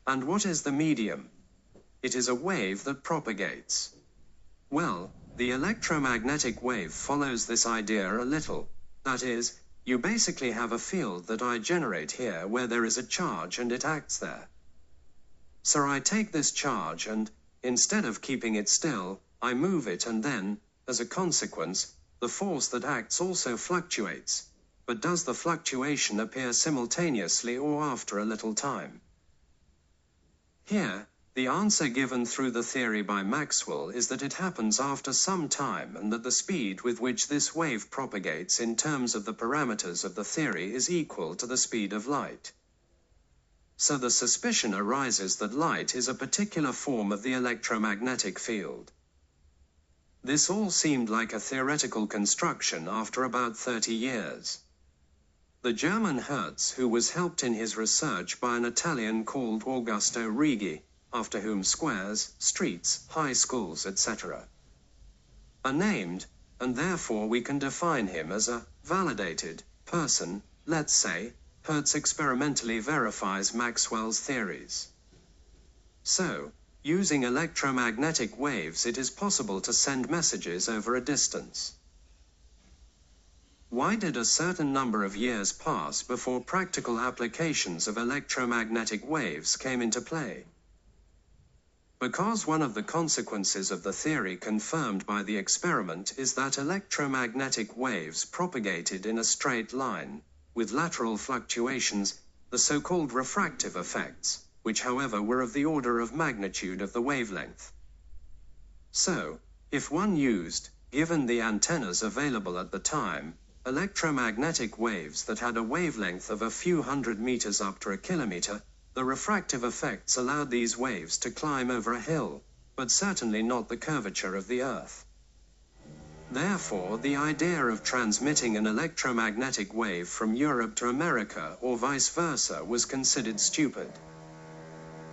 And what is the medium? It is a wave that propagates. Well, the electromagnetic wave follows this idea a little. That is, you basically have a field that I generate here where there is a charge and it acts there. So I take this charge and, instead of keeping it still, I move it and then, as a consequence, the force that acts also fluctuates. But does the fluctuation appear simultaneously or after a little time? Here, the answer given through the theory by Maxwell is that it happens after some time and that the speed with which this wave propagates in terms of the parameters of the theory is equal to the speed of light. So the suspicion arises that light is a particular form of the electromagnetic field. This all seemed like a theoretical construction after about 30 years. The German Hertz, who was helped in his research by an Italian called Augusto Righi, after whom squares, streets, high schools, etc. are named, and therefore we can define him as a validated person, let's say. Hertz experimentally verifies Maxwell's theories. So, using electromagnetic waves it is possible to send messages over a distance. Why did a certain number of years pass before practical applications of electromagnetic waves came into play? Because one of the consequences of the theory confirmed by the experiment is that electromagnetic waves propagated in a straight line, with lateral fluctuations, the so-called refractive effects, which however were of the order of magnitude of the wavelength. So, if one used, given the antennas available at the time, electromagnetic waves that had a wavelength of a few hundred meters up to a kilometer, the refractive effects allowed these waves to climb over a hill, but certainly not the curvature of the Earth. Therefore, the idea of transmitting an electromagnetic wave from Europe to America or vice versa was considered stupid.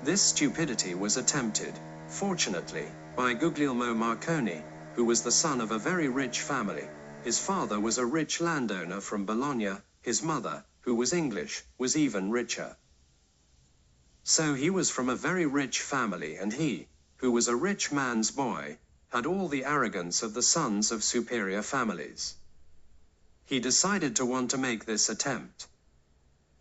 This stupidity was attempted, fortunately, by Guglielmo Marconi, who was the son of a very rich family. His father was a rich landowner from Bologna, his mother, who was English, was even richer. So he was from a very rich family and he, who was a rich man's boy, had all the arrogance of the sons of superior families. He decided to want to make this attempt.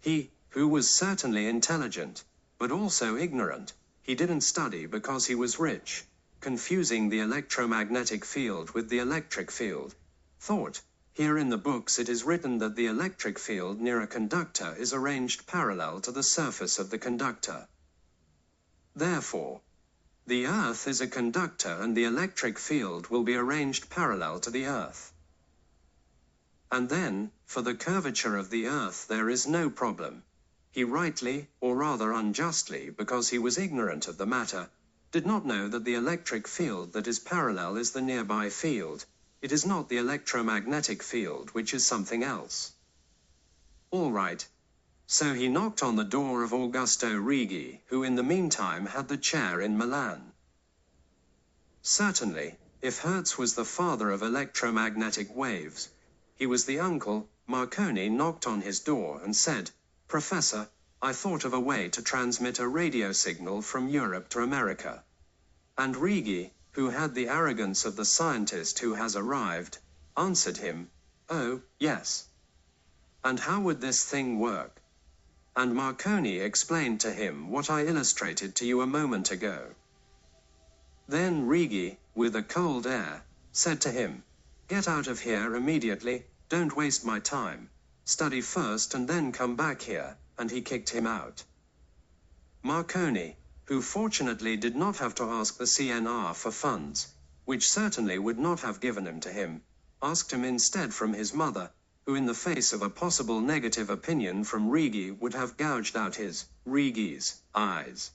He, who was certainly intelligent, but also ignorant, he didn't study because he was rich, confusing the electromagnetic field with the electric field, thought, here in the books it is written that the electric field near a conductor is arranged parallel to the surface of the conductor. Therefore, the Earth is a conductor and the electric field will be arranged parallel to the Earth. And then, for the curvature of the Earth there is no problem. He rightly, or rather unjustly, because he was ignorant of the matter, did not know that the electric field that is parallel is the nearby field. It is not the electromagnetic field, which is something else. All right. So he knocked on the door of Augusto Righi, who in the meantime had the chair in Milan. Certainly, if Hertz was the father of electromagnetic waves, he was the uncle. Marconi knocked on his door and said, "Professor, I thought of a way to transmit a radio signal from Europe to America." And Righi, who had the arrogance of the scientist who has arrived, answered him, "Oh, yes. And how would this thing work?" And Marconi explained to him what I illustrated to you a moment ago. Then Righi, with a cold air, said to him, "Get out of here immediately, don't waste my time. Study first and then come back here," and he kicked him out. Marconi, who fortunately did not have to ask the CNR for funds, which certainly would not have given him to him, asked him instead from his mother, who in the face of a possible negative opinion from Rigi would have gouged out his, Rigi's, eyes.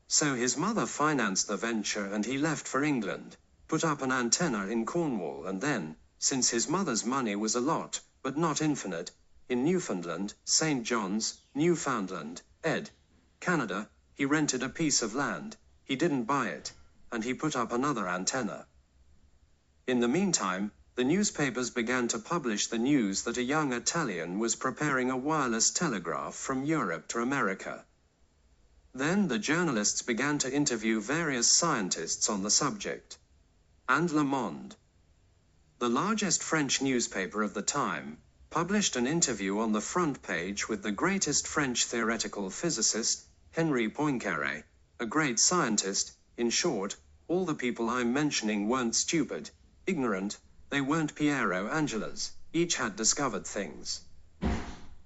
So his mother financed the venture and he left for England, put up an antenna in Cornwall and then, since his mother's money was a lot, but not infinite, in Newfoundland, St. John's, Newfoundland, Canada, he rented a piece of land, he didn't buy it, and he put up another antenna. In the meantime, the newspapers began to publish the news that a young Italian was preparing a wireless telegraph from Europe to America. Then the journalists began to interview various scientists on the subject. And Le Monde, the largest French newspaper of the time, published an interview on the front page with the greatest French theoretical physicist, Henri Poincaré, a great scientist. In short, all the people I'm mentioning weren't stupid, ignorant, they weren't Piero Angelas, each had discovered things.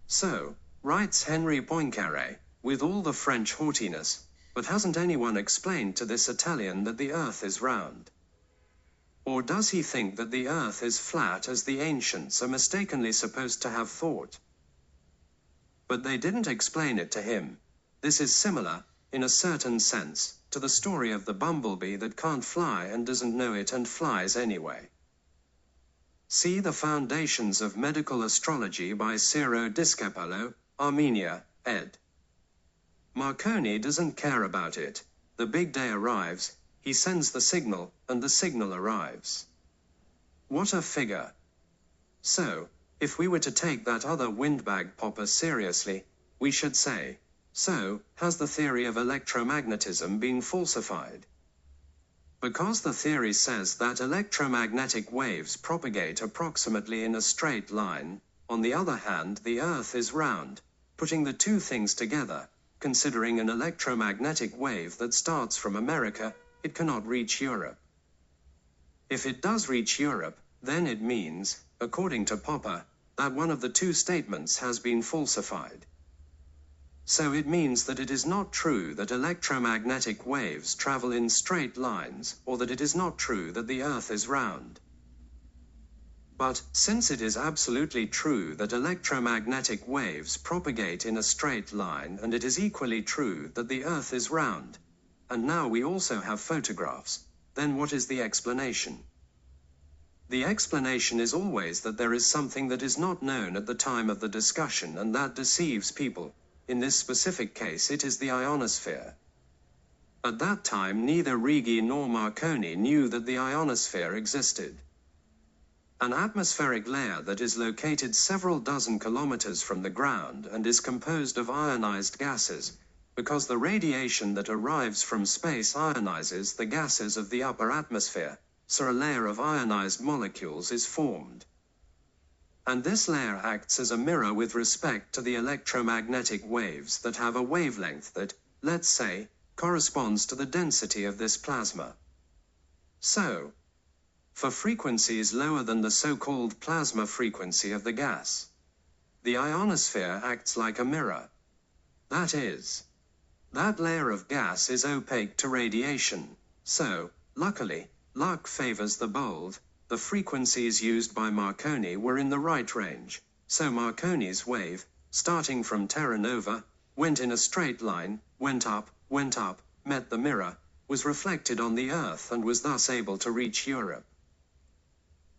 So, writes Henri Poincaré, with all the French haughtiness, but hasn't anyone explained to this Italian that the earth is round? Or does he think that the earth is flat as the ancients are mistakenly supposed to have thought? But they didn't explain it to him. This is similar, in a certain sense, to the story of the bumblebee that can't fly and doesn't know it and flies anyway. See The Foundations of Medical Astrology by Ciro Discepolo, Armenia, ed. Marconi doesn't care about it. The big day arrives, he sends the signal, and the signal arrives. What a figure. So, if we were to take that other windbag popper seriously, we should say, so, has the theory of electromagnetism been falsified? Because the theory says that electromagnetic waves propagate approximately in a straight line, on the other hand the Earth is round, putting the two things together, considering an electromagnetic wave that starts from America, it cannot reach Europe. If it does reach Europe, then it means, according to Popper, that one of the two statements has been falsified. So it means that it is not true that electromagnetic waves travel in straight lines, or that it is not true that the Earth is round. But, since it is absolutely true that electromagnetic waves propagate in a straight line and it is equally true that the Earth is round, and now we also have photographs, then what is the explanation? The explanation is always that there is something that is not known at the time of the discussion and that deceives people. In this specific case it is the ionosphere. At that time neither Rigi nor Marconi knew that the ionosphere existed. An atmospheric layer that is located several dozen kilometers from the ground and is composed of ionized gases, because the radiation that arrives from space ionizes the gases of the upper atmosphere, so a layer of ionized molecules is formed. And this layer acts as a mirror with respect to the electromagnetic waves that have a wavelength that, let's say, corresponds to the density of this plasma. So, for frequencies lower than the so-called plasma frequency of the gas, the ionosphere acts like a mirror. That is, that layer of gas is opaque to radiation, so, luckily, luck favors the bold, the frequencies used by Marconi were in the right range, so Marconi's wave, starting from Terra Nova, went in a straight line, went up, met the mirror, was reflected on the Earth and was thus able to reach Europe.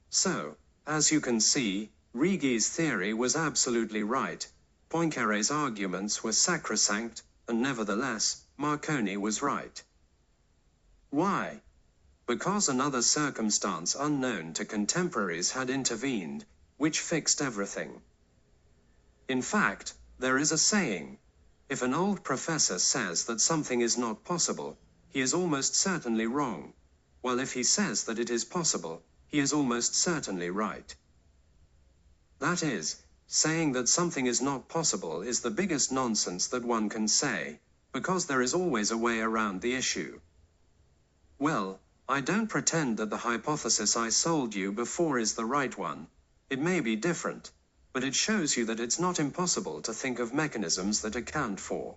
So, as you can see, Rigi's theory was absolutely right, Poincaré's arguments were sacrosanct, and nevertheless, Marconi was right. Why? Because another circumstance unknown to contemporaries had intervened, which fixed everything. In fact, there is a saying, if an old professor says that something is not possible, he is almost certainly wrong, while if he says that it is possible, he is almost certainly right. That is, saying that something is not possible is the biggest nonsense that one can say, because there is always a way around the issue. Well, I don't pretend that the hypothesis I sold you before is the right one. It may be different, but it shows you that it's not impossible to think of mechanisms that account for.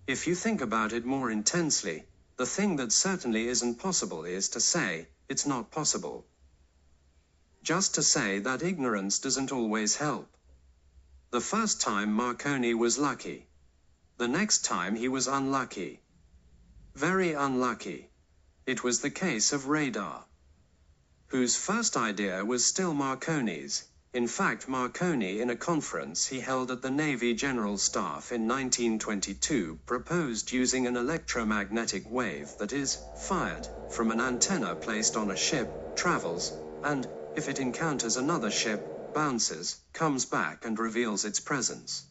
If you think about it more intensely, the thing that certainly isn't possible is to say, it's not possible. Just to say that ignorance doesn't always help. The first time Marconi was lucky. The next time he was unlucky. Very unlucky. It was the case of radar, whose first idea was still Marconi's. In fact, Marconi, in a conference he held at the Navy General Staff in 1922, proposed using an electromagnetic wave that is fired from an antenna placed on a ship, travels, and, if it encounters another ship, bounces, comes back and reveals its presence.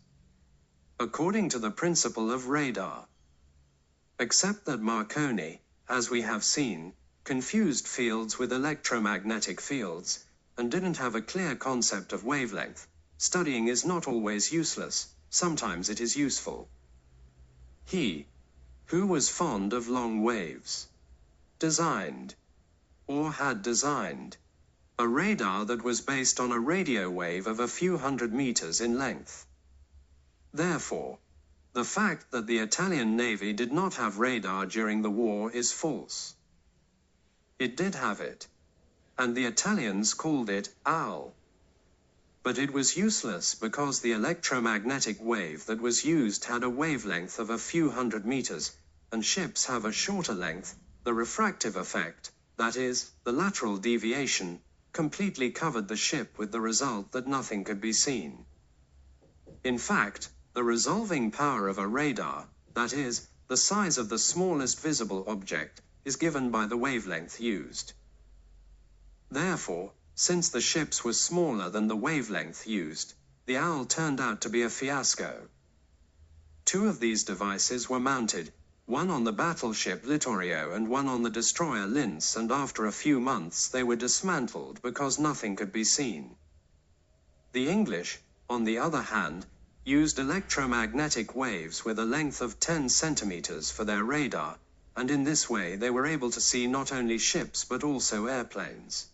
According to the principle of radar. Except that Marconi, as we have seen, confused fields with electromagnetic fields, and didn't have a clear concept of wavelength. Studying is not always useless, sometimes it is useful. He, who was fond of long waves, designed, or had designed, a radar that was based on a radio wave of a few hundred meters in length. Therefore, the fact that the Italian Navy did not have radar during the war is false. It did have it, and the Italians called it OWL. But it was useless because the electromagnetic wave that was used had a wavelength of a few hundred meters, and ships have a shorter length. The refractive effect, that is, the lateral deviation, completely covered the ship with the result that nothing could be seen. In fact, the resolving power of a radar, that is, the size of the smallest visible object, is given by the wavelength used. Therefore, since the ships were smaller than the wavelength used, the OWL turned out to be a fiasco. 2 of these devices were mounted, one on the battleship Littorio and one on the destroyer Lince, and after a few months they were dismantled because nothing could be seen. The English, on the other hand, used electromagnetic waves with a length of 10 centimeters for their radar, and in this way they were able to see not only ships but also airplanes.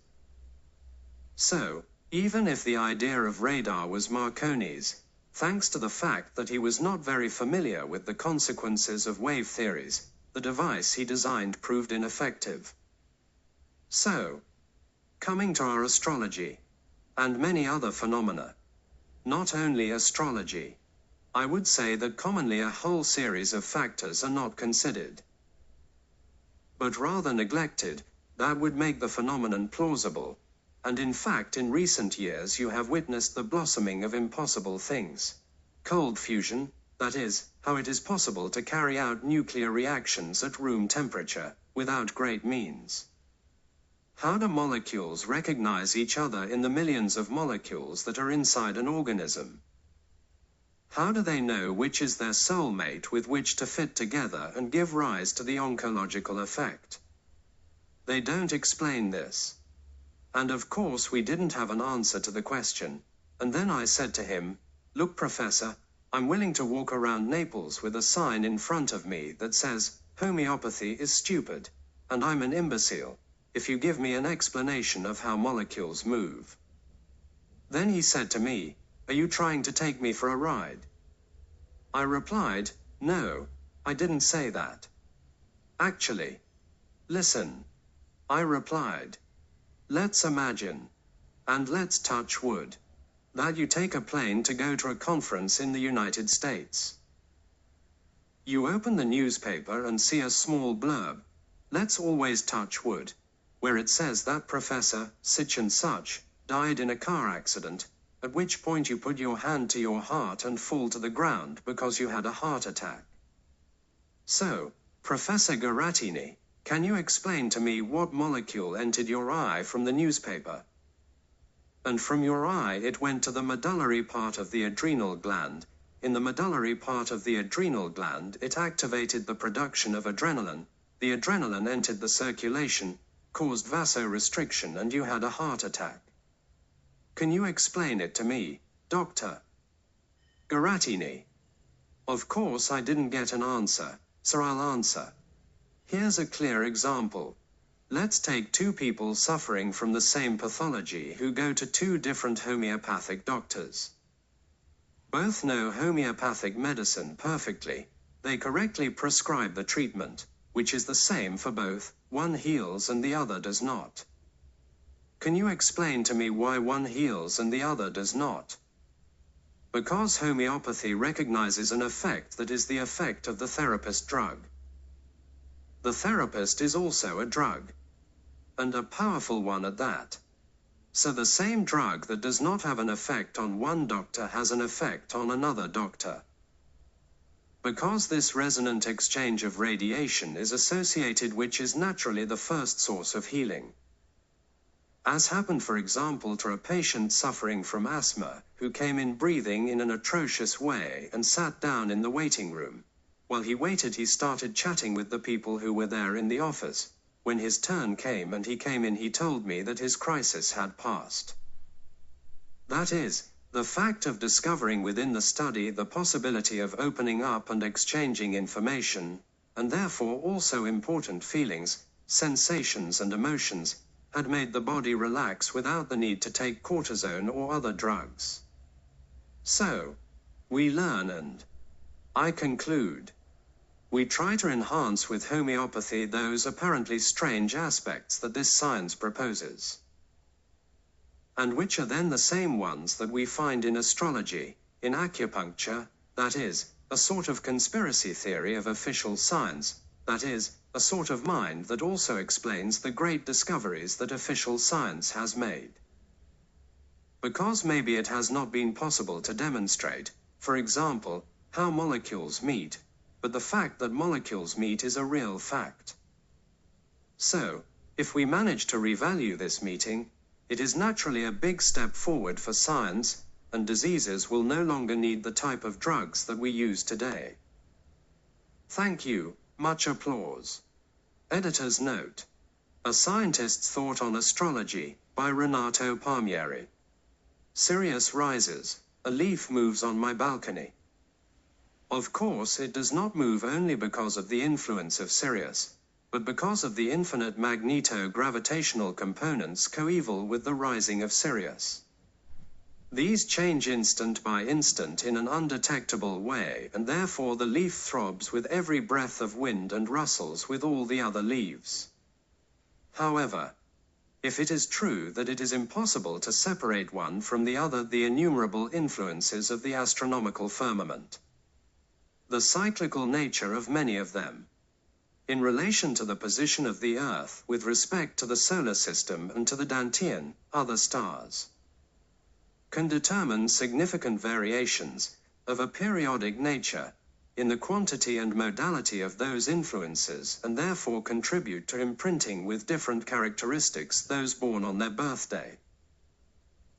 So, even if the idea of radar was Marconi's, thanks to the fact that he was not very familiar with the consequences of wave theories, the device he designed proved ineffective. So, coming to our astrology, and many other phenomena, not only astrology, I would say that commonly a whole series of factors are not considered, but rather neglected, that would make the phenomenon plausible, and in fact in recent years you have witnessed the blossoming of impossible things. Cold fusion, that is, how it is possible to carry out nuclear reactions at room temperature, without great means. How do molecules recognize each other in the millions of molecules that are inside an organism? How do they know which is their soulmate with which to fit together and give rise to the oncological effect? They don't explain this. And of course we didn't have an answer to the question, and then I said to him, "Look, Professor, I'm willing to walk around Naples with a sign in front of me that says, homeopathy is stupid, and I'm an imbecile, if you give me an explanation of how molecules move." Then he said to me, "Are you trying to take me for a ride?" I replied, "No, I didn't say that. Actually, listen." I replied, "Let's imagine, and let's touch wood, that you take a plane to go to a conference in the United States. You open the newspaper and see a small blurb, let's always touch wood, where it says that Professor such and such died in a car accident, at which point you put your hand to your heart and fall to the ground because you had a heart attack. So, Professor Garattini, can you explain to me what molecule entered your eye from the newspaper? And from your eye it went to the medullary part of the adrenal gland. In the medullary part of the adrenal gland it activated the production of adrenaline. The adrenaline entered the circulation, caused vasorestriction, and you had a heart attack. Can you explain it to me, Doctor Garattini?" Of course I didn't get an answer, so I'll answer. Here's a clear example. Let's take 2 people suffering from the same pathology who go to 2 different homeopathic doctors. Both know homeopathic medicine perfectly. They correctly prescribe the treatment, which is the same for both, one heals and the other does not. Can you explain to me why one heals and the other does not? Because homeopathy recognizes an effect that is the effect of the therapist drug. The therapist is also a drug, and a powerful one at that. So the same drug that does not have an effect on one doctor has an effect on another doctor. Because this resonant exchange of radiation is associated, which is naturally the first source of healing. As happened, for example, to a patient suffering from asthma, who came in breathing in an atrocious way and sat down in the waiting room. While he waited, he started chatting with the people who were there in the office. When his turn came and he came in, he told me that his crisis had passed. That is, the fact of discovering within the study the possibility of opening up and exchanging information, and therefore also important feelings, sensations and emotions, had made the body relax without the need to take cortisone or other drugs. So, we learn and, I conclude, we try to enhance with homeopathy those apparently strange aspects that this science proposes, and which are then the same ones that we find in astrology, in acupuncture, that is, a sort of conspiracy theory of official science, that is, a sort of mind that also explains the great discoveries that official science has made. Because maybe it has not been possible to demonstrate, for example, how molecules meet, but the fact that molecules meet is a real fact. So, if we manage to revalue this meeting, it is naturally a big step forward for science, and diseases will no longer need the type of drugs that we use today. Thank you, much applause. Editor's note. A Scientist's Thought on Astrology, by Renato Palmieri. Sirius rises, a leaf moves on my balcony. Of course, it does not move only because of the influence of Sirius, but because of the infinite magneto-gravitational components coeval with the rising of Sirius. These change instant by instant in an undetectable way, and therefore the leaf throbs with every breath of wind and rustles with all the other leaves. However, if it is true that it is impossible to separate one from the other, the innumerable influences of the astronomical firmament, the cyclical nature of many of them, in relation to the position of the Earth with respect to the solar system and to the Dantean, other stars, can determine significant variations, of a periodic nature, in the quantity and modality of those influences, and therefore contribute to imprinting with different characteristics those born on their birthday.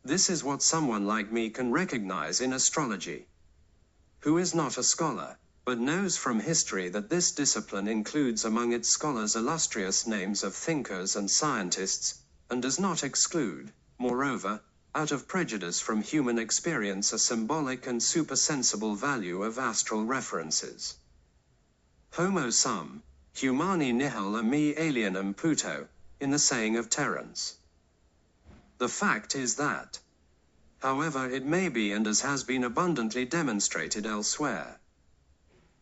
This is what someone like me can recognize in astrology, who is not a scholar, but knows from history that this discipline includes among its scholars illustrious names of thinkers and scientists, and does not exclude, moreover, out of prejudice from human experience, a symbolic and supersensible value of astral references. Homo sum, humani nihil a me alienum puto, in the saying of Terence. The fact is that, however it may be and as has been abundantly demonstrated elsewhere,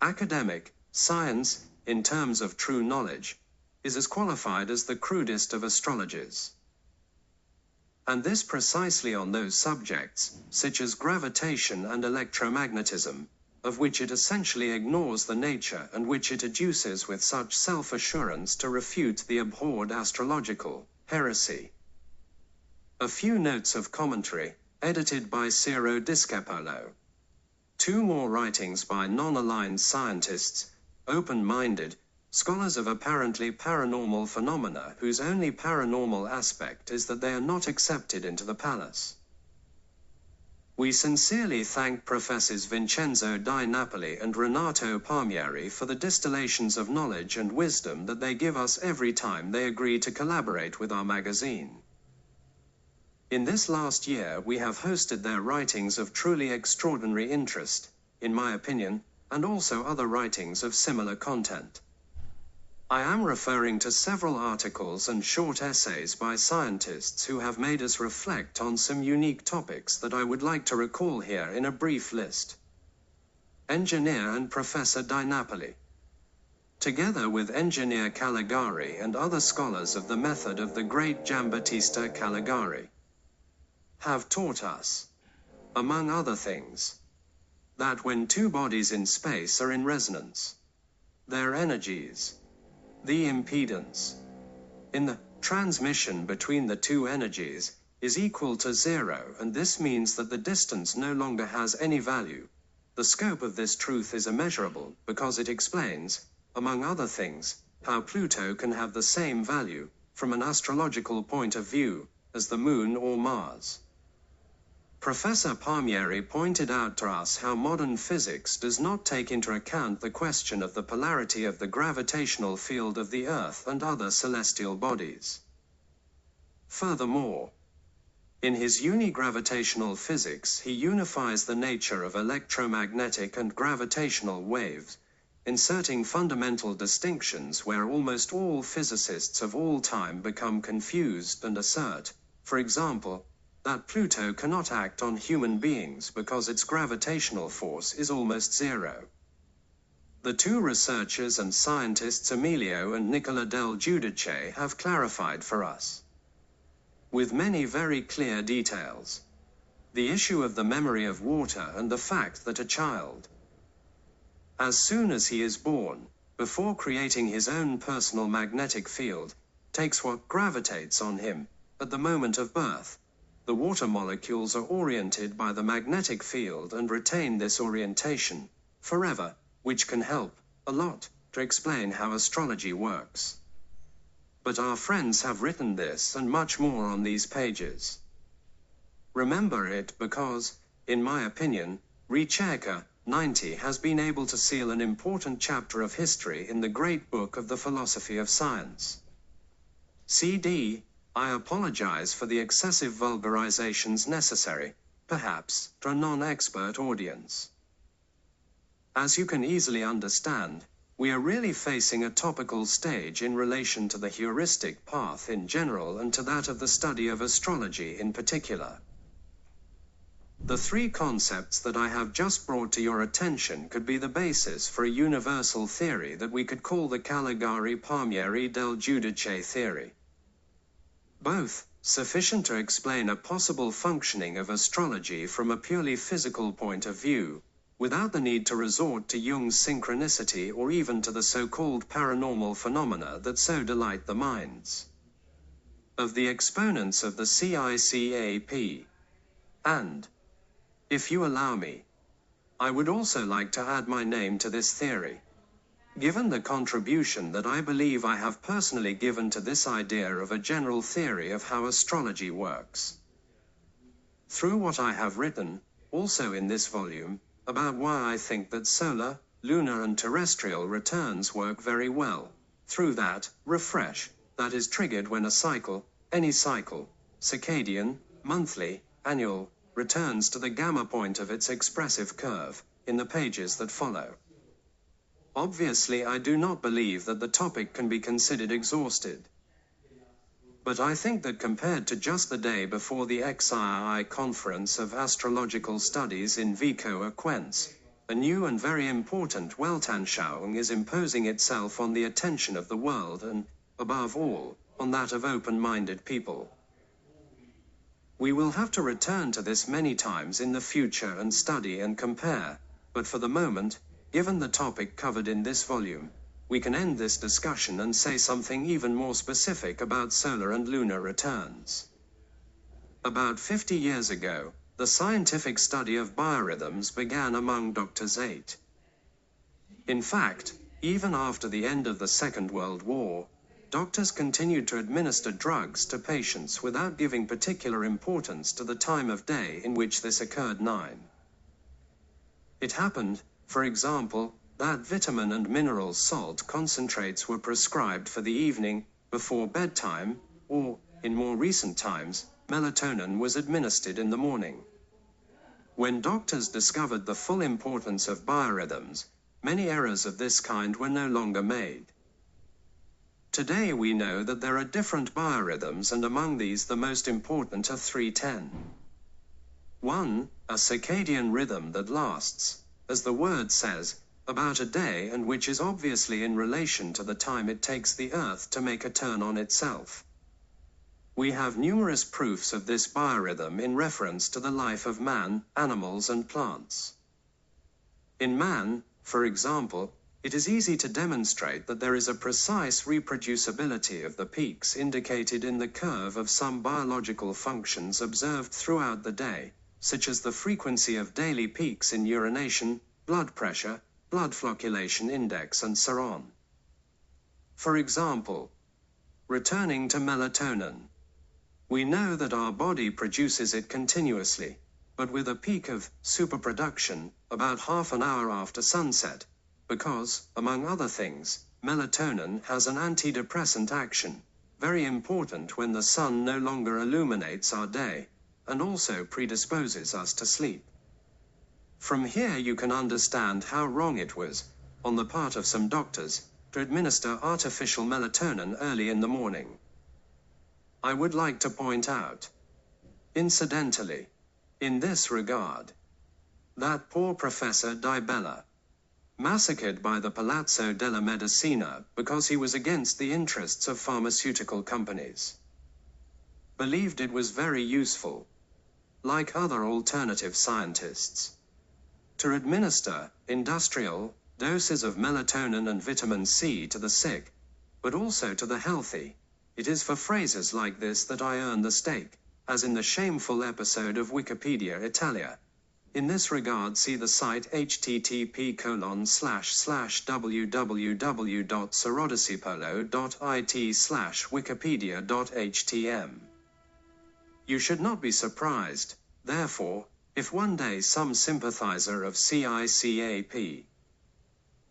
academic science, in terms of true knowledge, is as qualified as the crudest of astrologers. And this precisely on those subjects, such as gravitation and electromagnetism, of which it essentially ignores the nature and which it adduces with such self-assurance to refute the abhorred astrological heresy. A few notes of commentary, edited by Ciro Discepolo. 2 more writings by non-aligned scientists, open-minded, scholars of apparently paranormal phenomena whose only paranormal aspect is that they are not accepted into the palace. We sincerely thank Professors Vincenzo Di Napoli and Renato Palmieri for the distillations of knowledge and wisdom that they give us every time they agree to collaborate with our magazine. In this last year we have hosted their writings of truly extraordinary interest, in my opinion, and also other writings of similar content. I am referring to several articles and short essays by scientists who have made us reflect on some unique topics that I would like to recall here in a brief list. Engineer and Professor Di Napoli. together with engineer Caligari and other scholars of the method of the great Giambattista Caligari, have taught us, among other things, that when two bodies in space are in resonance, their energies, the impedance, in the transmission between the two energies, is equal to zero, and this means that the distance no longer has any value. The scope of this truth is immeasurable, because it explains, among other things, how Pluto can have the same value, from an astrological point of view, as the Moon or Mars. Professor Palmieri pointed out to us how modern physics does not take into account the question of the polarity of the gravitational field of the Earth and other celestial bodies. Furthermore, in his unigravitational physics, he unifies the nature of electromagnetic and gravitational waves, inserting fundamental distinctions where almost all physicists of all time become confused and assert, for example, that Pluto cannot act on human beings because its gravitational force is almost zero. The two researchers and scientists Emilio and Nicola del Giudice have clarified for us, with many very clear details, the issue of the memory of water and the fact that a child, as soon as he is born, before creating his own personal magnetic field, takes what gravitates on him. At the moment of birth, the water molecules are oriented by the magnetic field and retain this orientation forever, which can help a lot to explain how astrology works. But our friends have written this and much more on these pages. Remember it because, in my opinion, Ricerca 90 has been able to seal an important chapter of history in the great book of the philosophy of science. CD, I apologize for the excessive vulgarizations necessary, perhaps, to a non-expert audience. As you can easily understand, we are really facing a topical stage in relation to the heuristic path in general and to that of the study of astrology in particular. The three concepts that I have just brought to your attention could be the basis for a universal theory that we could call the Caligari-Palmieri del Giudice theory. Both, sufficient to explain a possible functioning of astrology from a purely physical point of view, without the need to resort to Jung's synchronicity or even to the so-called paranormal phenomena that so delight the minds of the exponents of the CICAP. And, if you allow me, I would also like to add my name to this theory, given the contribution that I believe I have personally given to this idea of a general theory of how astrology works. Through what I have written, also in this volume, about why I think that solar, lunar and terrestrial returns work very well, through that refresh that is triggered when a cycle, any cycle, circadian, monthly, annual, returns to the gamma point of its expressive curve, in the pages that follow. Obviously, I do not believe that the topic can be considered exhausted. But I think that compared to just the day before the XII Conference of Astrological Studies in Vico Equens, a new and very important Weltanschauung is imposing itself on the attention of the world and, above all, on that of open-minded people. We will have to return to this many times in the future and study and compare, but for the moment, given the topic covered in this volume, we can end this discussion and say something even more specific about solar and lunar returns. About 50 years ago, the scientific study of biorhythms began among doctors. In fact, even after the end of the Second World War, doctors continued to administer drugs to patients without giving particular importance to the time of day in which this occurred. It happened, for example, that vitamin and mineral salt concentrates were prescribed for the evening, before bedtime, or, in more recent times, melatonin was administered in the morning. When doctors discovered the full importance of biorhythms, many errors of this kind were no longer made. Today we know that there are different biorhythms, and among these the most important are 310. 1. A circadian rhythm that lasts, as the word says, about a day, and which is obviously in relation to the time it takes the Earth to make a turn on itself. We have numerous proofs of this biorhythm in reference to the life of man, animals and plants. In man, for example, it is easy to demonstrate that there is a precise reproducibility of the peaks indicated in the curve of some biological functions observed throughout the day, such as the frequency of daily peaks in urination, blood pressure, blood flocculation index and so on. For example, returning to melatonin. We know that our body produces it continuously, but with a peak of superproduction about half an hour after sunset, because, among other things, melatonin has an antidepressant action, very important when the sun no longer illuminates our day, and also predisposes us to sleep. From here you can understand how wrong it was, on the part of some doctors, to administer artificial melatonin early in the morning. I would like to point out, incidentally, in this regard, that poor Professor Di Bella, massacred by the Palazzo della Medicina because he was against the interests of pharmaceutical companies, believed it was very useful, like other alternative scientists, to administer industrial doses of melatonin and vitamin C to the sick, but also to the healthy. It is for phrases like this that I earn the stake, as in the shameful episode of Wikipedia Italia. In this regard, see the site http://www.cirodiscepolo.it/wikipedia.htm. You should not be surprised, therefore, if one day some sympathizer of CICAP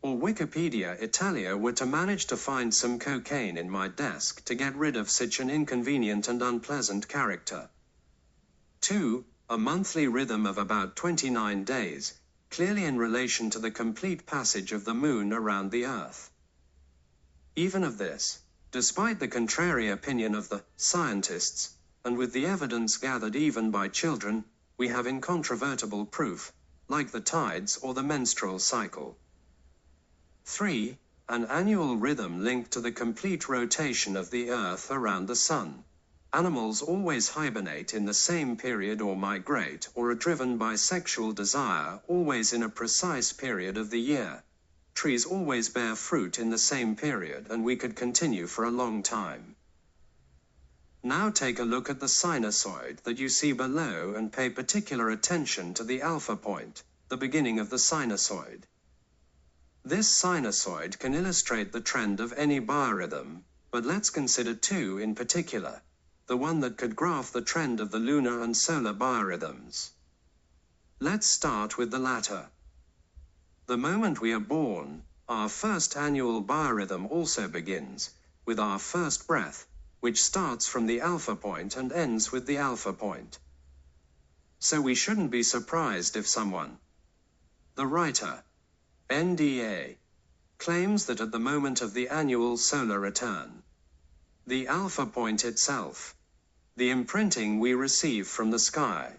or Wikipedia Italia were to manage to find some cocaine in my desk to get rid of such an inconvenient and unpleasant character. 2. A monthly rhythm of about 29 days, clearly in relation to the complete passage of the moon around the Earth. Even of this, despite the contrary opinion of the scientists, and with the evidence gathered even by children, we have incontrovertible proof, like the tides or the menstrual cycle. 3. An annual rhythm linked to the complete rotation of the Earth around the Sun. Animals always hibernate in the same period or migrate or are driven by sexual desire always in a precise period of the year. Trees always bear fruit in the same period, and we could continue for a long time. Now take a look at the sinusoid that you see below and pay particular attention to the alpha point, the beginning of the sinusoid. This sinusoid can illustrate the trend of any biorhythm, but let's consider two in particular, the one that could graph the trend of the lunar and solar biorhythms. Let's start with the latter. The moment we are born, our first annual biorhythm also begins, with our first breath, which starts from the alpha point and ends with the alpha point. So we shouldn't be surprised if someone, the writer, NDA, claims that at the moment of the annual solar return, the alpha point itself, the imprinting we receive from the sky,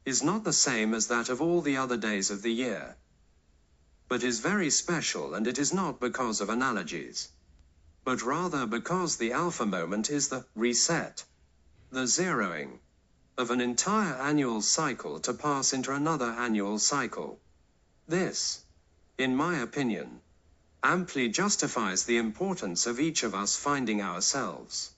is not the same as that of all the other days of the year, but is very special, and it is not because of analogies, but rather because the alpha moment is the reset, the zeroing, of an entire annual cycle to pass into another annual cycle. This, in my opinion, amply justifies the importance of each of us finding ourselves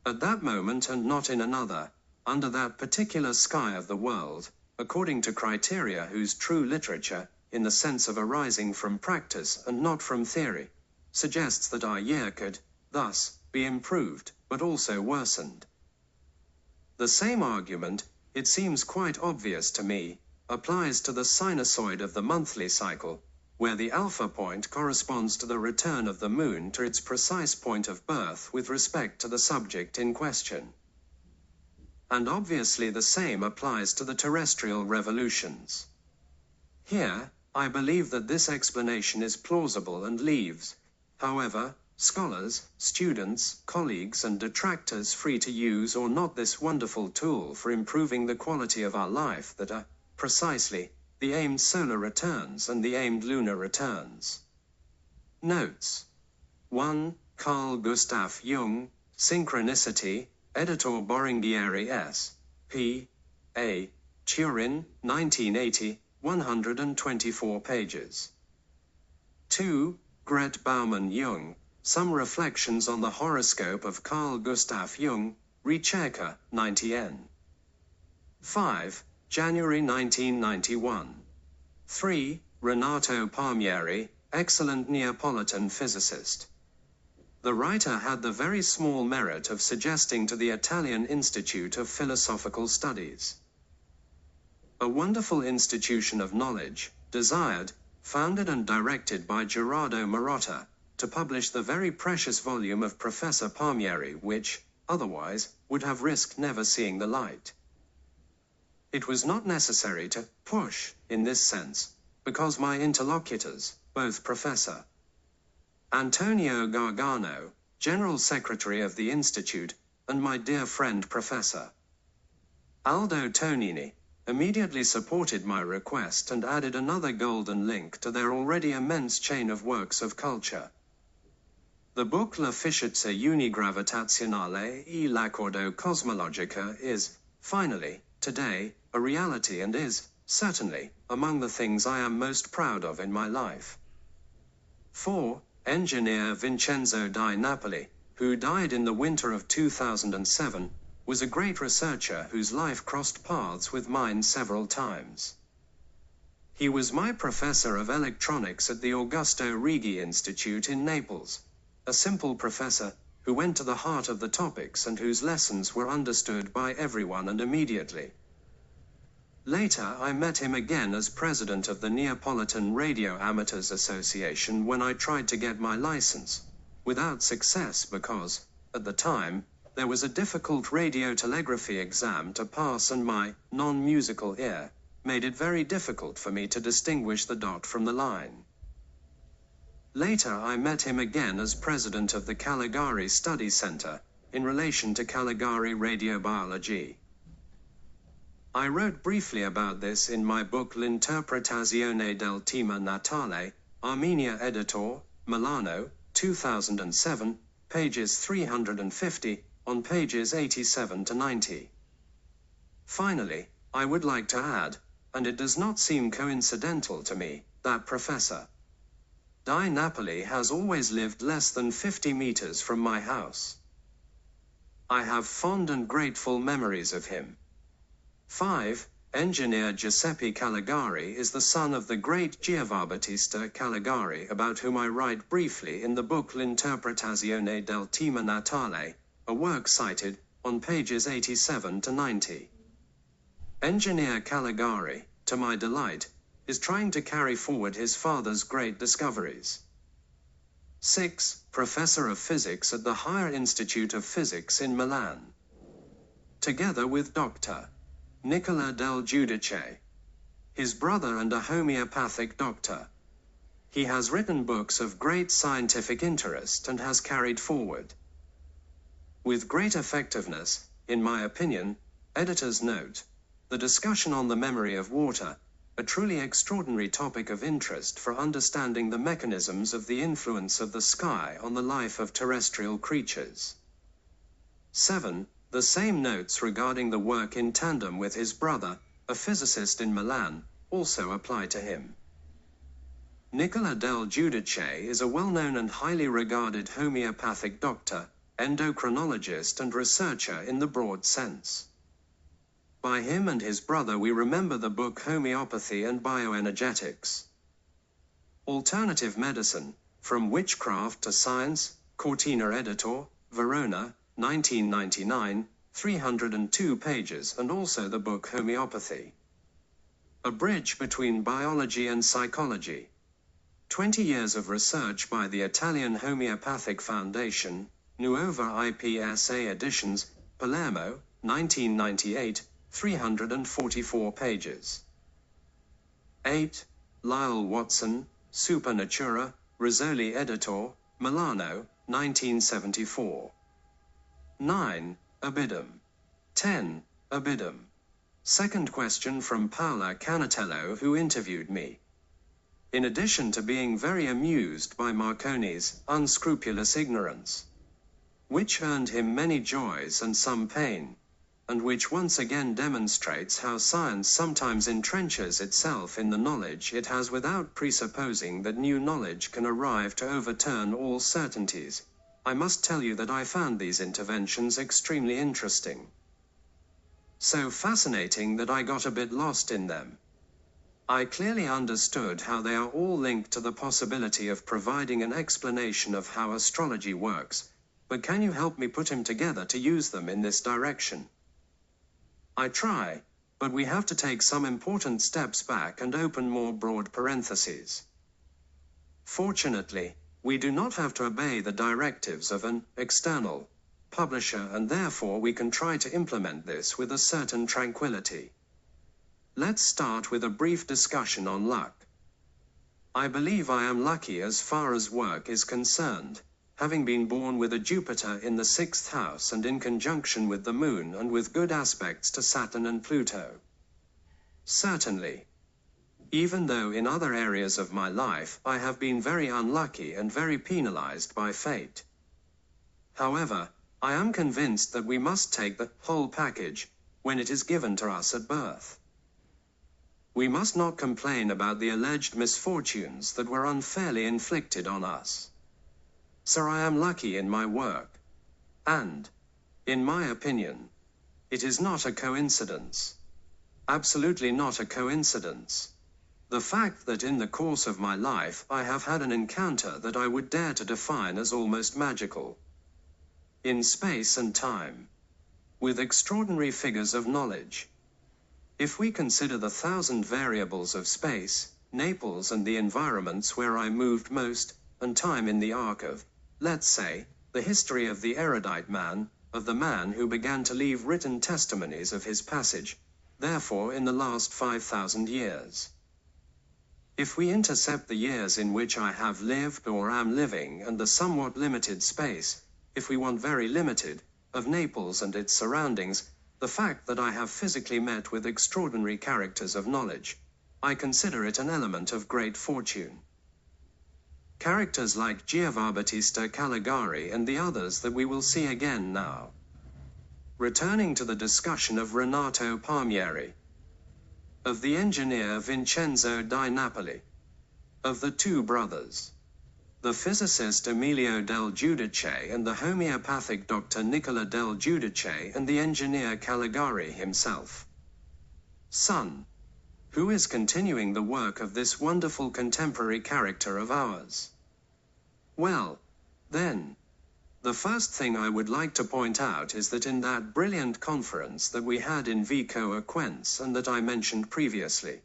at that moment and not in another, under that particular sky of the world, according to criteria whose true literature, in the sense of arising from practice and not from theory, suggests that our year could, thus, be improved, but also worsened. The same argument, it seems quite obvious to me, applies to the sinusoid of the monthly cycle, where the alpha point corresponds to the return of the moon to its precise point of birth with respect to the subject in question. And obviously the same applies to the terrestrial revolutions. Here, I believe that this explanation is plausible and leaves, however, scholars, students, colleagues and detractors free to use or not this wonderful tool for improving the quality of our life that are, precisely, the aimed solar returns and the aimed lunar returns. Notes. 1. Carl Gustav Jung, Synchronicity, Editor Boringhieri S. P. A. Turin, 1980, 124 pages. 2. Gret Baumann Jung, Some Reflections on the Horoscope of Carl Gustav Jung, Ricerca, 90n. 5. January 1991. 3. Renato Palmieri, excellent Neapolitan physicist. The writer had the very small merit of suggesting to the Italian Institute of Philosophical Studies, a wonderful institution of knowledge, desired, founded and directed by Gerardo Marotta, to publish the very precious volume of Professor Palmieri which, otherwise, would have risked never seeing the light. It was not necessary to push, in this sense, because my interlocutors, both Professor Antonio Gargano, General Secretary of the Institute, and my dear friend Professor Aldo Tonini, immediately supported my request and added another golden link to their already immense chain of works of culture. The book La Ficezza Unigravitazionale e l'Accordo Cosmologica is, finally, today, a reality and is, certainly, among the things I am most proud of in my life. 4. Engineer Vincenzo di Napoli, who died in the winter of 2007, was a great researcher whose life crossed paths with mine several times. He was my professor of electronics at the Augusto Righi Institute in Naples, a simple professor who went to the heart of the topics and whose lessons were understood by everyone and immediately. Later I met him again as president of the Neapolitan Radio Amateurs Association when I tried to get my license, without success because, at the time, there was a difficult radiotelegraphy exam to pass and my non-musical ear made it very difficult for me to distinguish the dot from the line. Later I met him again as president of the Caligari Study Center, in relation to Caligari radiobiology. I wrote briefly about this in my book L'interpretazione del tema natale, Armenia Editor, Milano, 2007, pages 350, on pages 87 to 90. Finally, I would like to add, and it does not seem coincidental to me, that Professor Di Napoli has always lived less than 50 meters from my house. I have fond and grateful memories of him. 5. Engineer Giuseppe Caligari is the son of the great Giovanbattista Caligari, about whom I write briefly in the book L'interpretazione del tema natale, a work cited, on pages 87 to 90. Engineer Caligari, to my delight, is trying to carry forward his father's great discoveries. 6. Professor of Physics at the Higher Institute of Physics in Milan. Together with Dr. Nicola del Giudice, his brother and a homeopathic doctor. He has written books of great scientific interest and has carried forward, with great effectiveness, in my opinion, editor's note, the discussion on the memory of water, a truly extraordinary topic of interest for understanding the mechanisms of the influence of the sky on the life of terrestrial creatures. 7. The same notes regarding the work in tandem with his brother, a physicist in Milan, also apply to him. Nicola del Giudice is a well-known and highly regarded homeopathic doctor, endocrinologist and researcher in the broad sense. By him and his brother we remember the book Homeopathy and Bioenergetics. Alternative Medicine, From Witchcraft to Science, Cortina Editor, Verona, 1999, 302 pages, and also the book Homeopathy, A Bridge Between Biology and Psychology. 20 years of research by the Italian Homeopathic Foundation, Nuova IPSA Editions, Palermo, 1998, 344 pages. 8. Lyle Watson, Supernatura, Rizzoli Editor, Milano, 1974. 9. Abidum. 10. Abidum. Second question from Paola Canatello, who interviewed me. In addition to being very amused by Marconi's unscrupulous ignorance, which earned him many joys and some pain, and which once again demonstrates how science sometimes entrenches itself in the knowledge it has without presupposing that new knowledge can arrive to overturn all certainties, I must tell you that I found these interventions extremely interesting. So fascinating that I got a bit lost in them. I clearly understood how they are all linked to the possibility of providing an explanation of how astrology works, but can you help me put him together to use them in this direction? I try, but we have to take some important steps back and open more broad parentheses. Fortunately, we do not have to obey the directives of an external publisher, and therefore we can try to implement this with a certain tranquility. Let's start with a brief discussion on luck. I believe I am lucky as far as work is concerned, having been born with a Jupiter in the 6th house and in conjunction with the Moon and with good aspects to Saturn and Pluto. Certainly. Even though in other areas of my life I have been very unlucky and very penalized by fate. However, I am convinced that we must take the whole package when it is given to us at birth. We must not complain about the alleged misfortunes that were unfairly inflicted on us. So I am lucky in my work. And, in my opinion, it is not a coincidence. Absolutely not a coincidence. The fact that in the course of my life I have had an encounter that I would dare to define as almost magical. In space and time. With extraordinary figures of knowledge. If we consider the 1,000 variables of space, Naples and the environments where I moved most, and time in the arc of, let's say, the history of the erudite man, of the man who began to leave written testimonies of his passage, therefore in the last 5,000 years. If we intercept the years in which I have lived or am living and the somewhat limited space, if we want very limited, of Naples and its surroundings, the fact that I have physically met with extraordinary characters of knowledge, I consider it an element of great fortune. Characters like Giovanbattista Caligari and the others that we will see again now. Returning to the discussion of Renato Palmieri, of the engineer Vincenzo di Napoli, of the two brothers, the physicist Emilio del Giudice and the homeopathic Dr. Nicola del Giudice and the engineer Caligari himself. Son, who is continuing the work of this wonderful contemporary character of ours? Well, then, the first thing I would like to point out is that in that brilliant conference that we had in Vico Equens and that I mentioned previously,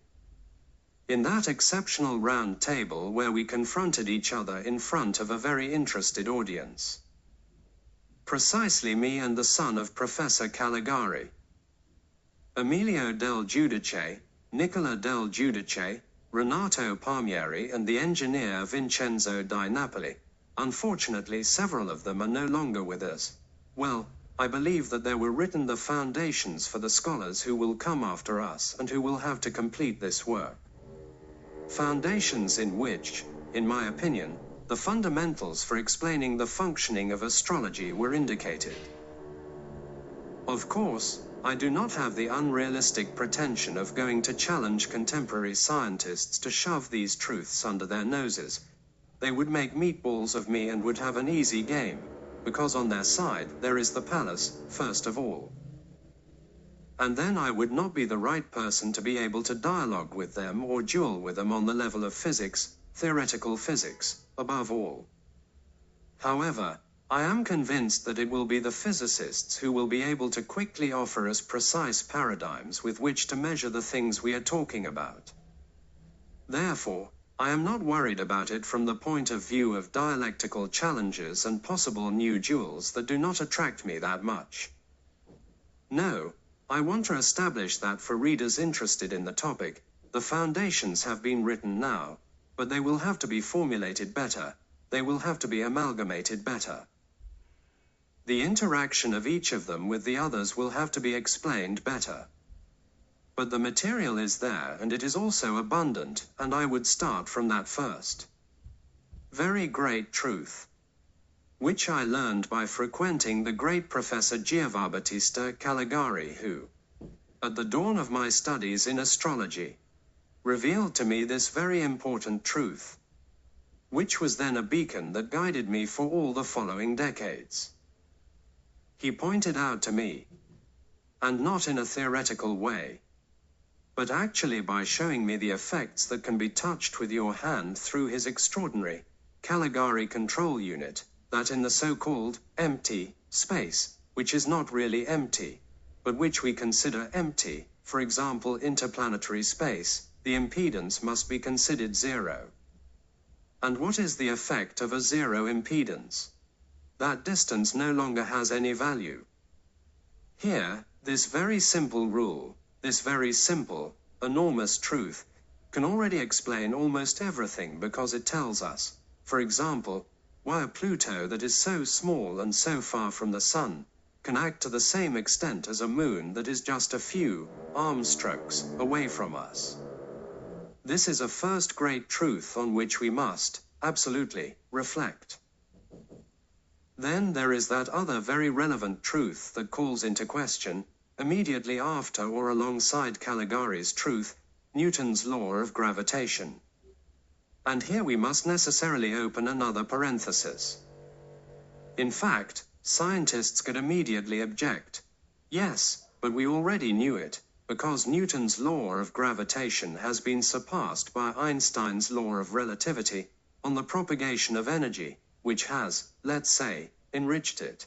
in that exceptional round table where we confronted each other in front of a very interested audience, precisely me and the son of Professor Caligari, Emilio del Giudice, Nicola del Giudice, Renato Palmieri and the engineer Vincenzo di Napoli. Unfortunately, several of them are no longer with us. Well, I believe that there were written the foundations for the scholars who will come after us and who will have to complete this work. Foundations in which, in my opinion, the fundamentals for explaining the functioning of astrology were indicated. Of course, I do not have the unrealistic pretension of going to challenge contemporary scientists to shove these truths under their noses. They would make meatballs of me and would have an easy game, because on their side there is the palace, first of all. And then I would not be the right person to be able to dialogue with them or duel with them on the level of physics, theoretical physics, above all. However, I am convinced that it will be the physicists who will be able to quickly offer us precise paradigms with which to measure the things we are talking about. Therefore, I am not worried about it from the point of view of dialectical challenges and possible new duels that do not attract me that much. No, I want to establish that for readers interested in the topic, the foundations have been written now, but they will have to be formulated better, they will have to be amalgamated better. The interaction of each of them with the others will have to be explained better. But the material is there and it is also abundant, and I would start from that first. Very great truth, which I learned by frequenting the great Professor Giovanbattista Caligari who, at the dawn of my studies in astrology, revealed to me this very important truth, which was then a beacon that guided me for all the following decades. He pointed out to me, and not in a theoretical way, but actually by showing me the effects that can be touched with your hand through his extraordinary Caligari control unit, that in the so-called empty space, which is not really empty, but which we consider empty, for example interplanetary space, the impedance must be considered zero. And what is the effect of a zero impedance? That distance no longer has any value. Here, this very simple rule, this very simple, enormous truth, can already explain almost everything because it tells us, for example, why a Pluto that is so small and so far from the Sun can act to the same extent as a moon that is just a few arm strokes away from us. This is a first great truth on which we must, absolutely, reflect. Then there is that other very relevant truth that calls into question, immediately after or alongside Caligari's truth, Newton's law of gravitation. And here we must necessarily open another parenthesis. In fact, scientists could immediately object. Yes, but we already knew it, because Newton's law of gravitation has been surpassed by Einstein's law of relativity, on the propagation of energy, which has, let's say, enriched it.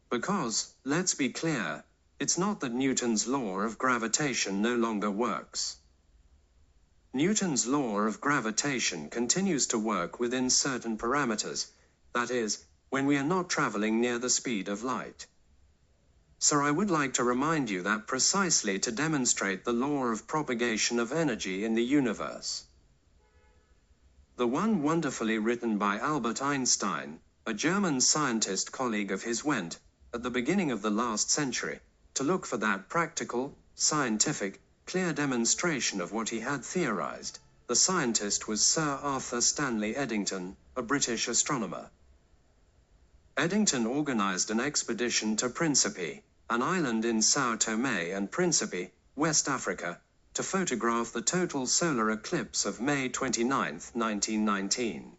Because, let's be clear, it's not that Newton's law of gravitation no longer works. Newton's law of gravitation continues to work within certain parameters, that is, when we are not traveling near the speed of light. So I would like to remind you that precisely to demonstrate the law of propagation of energy in the universe. The one wonderfully written by Albert Einstein, a German scientist colleague of his went, at the beginning of the last century, to look for that practical, scientific, clear demonstration of what he had theorized. The scientist was Sir Arthur Stanley Eddington, a British astronomer. Eddington organized an expedition to Principe, an island in São Tomé and Príncipe, West Africa, to photograph the total solar eclipse of May 29, 1919.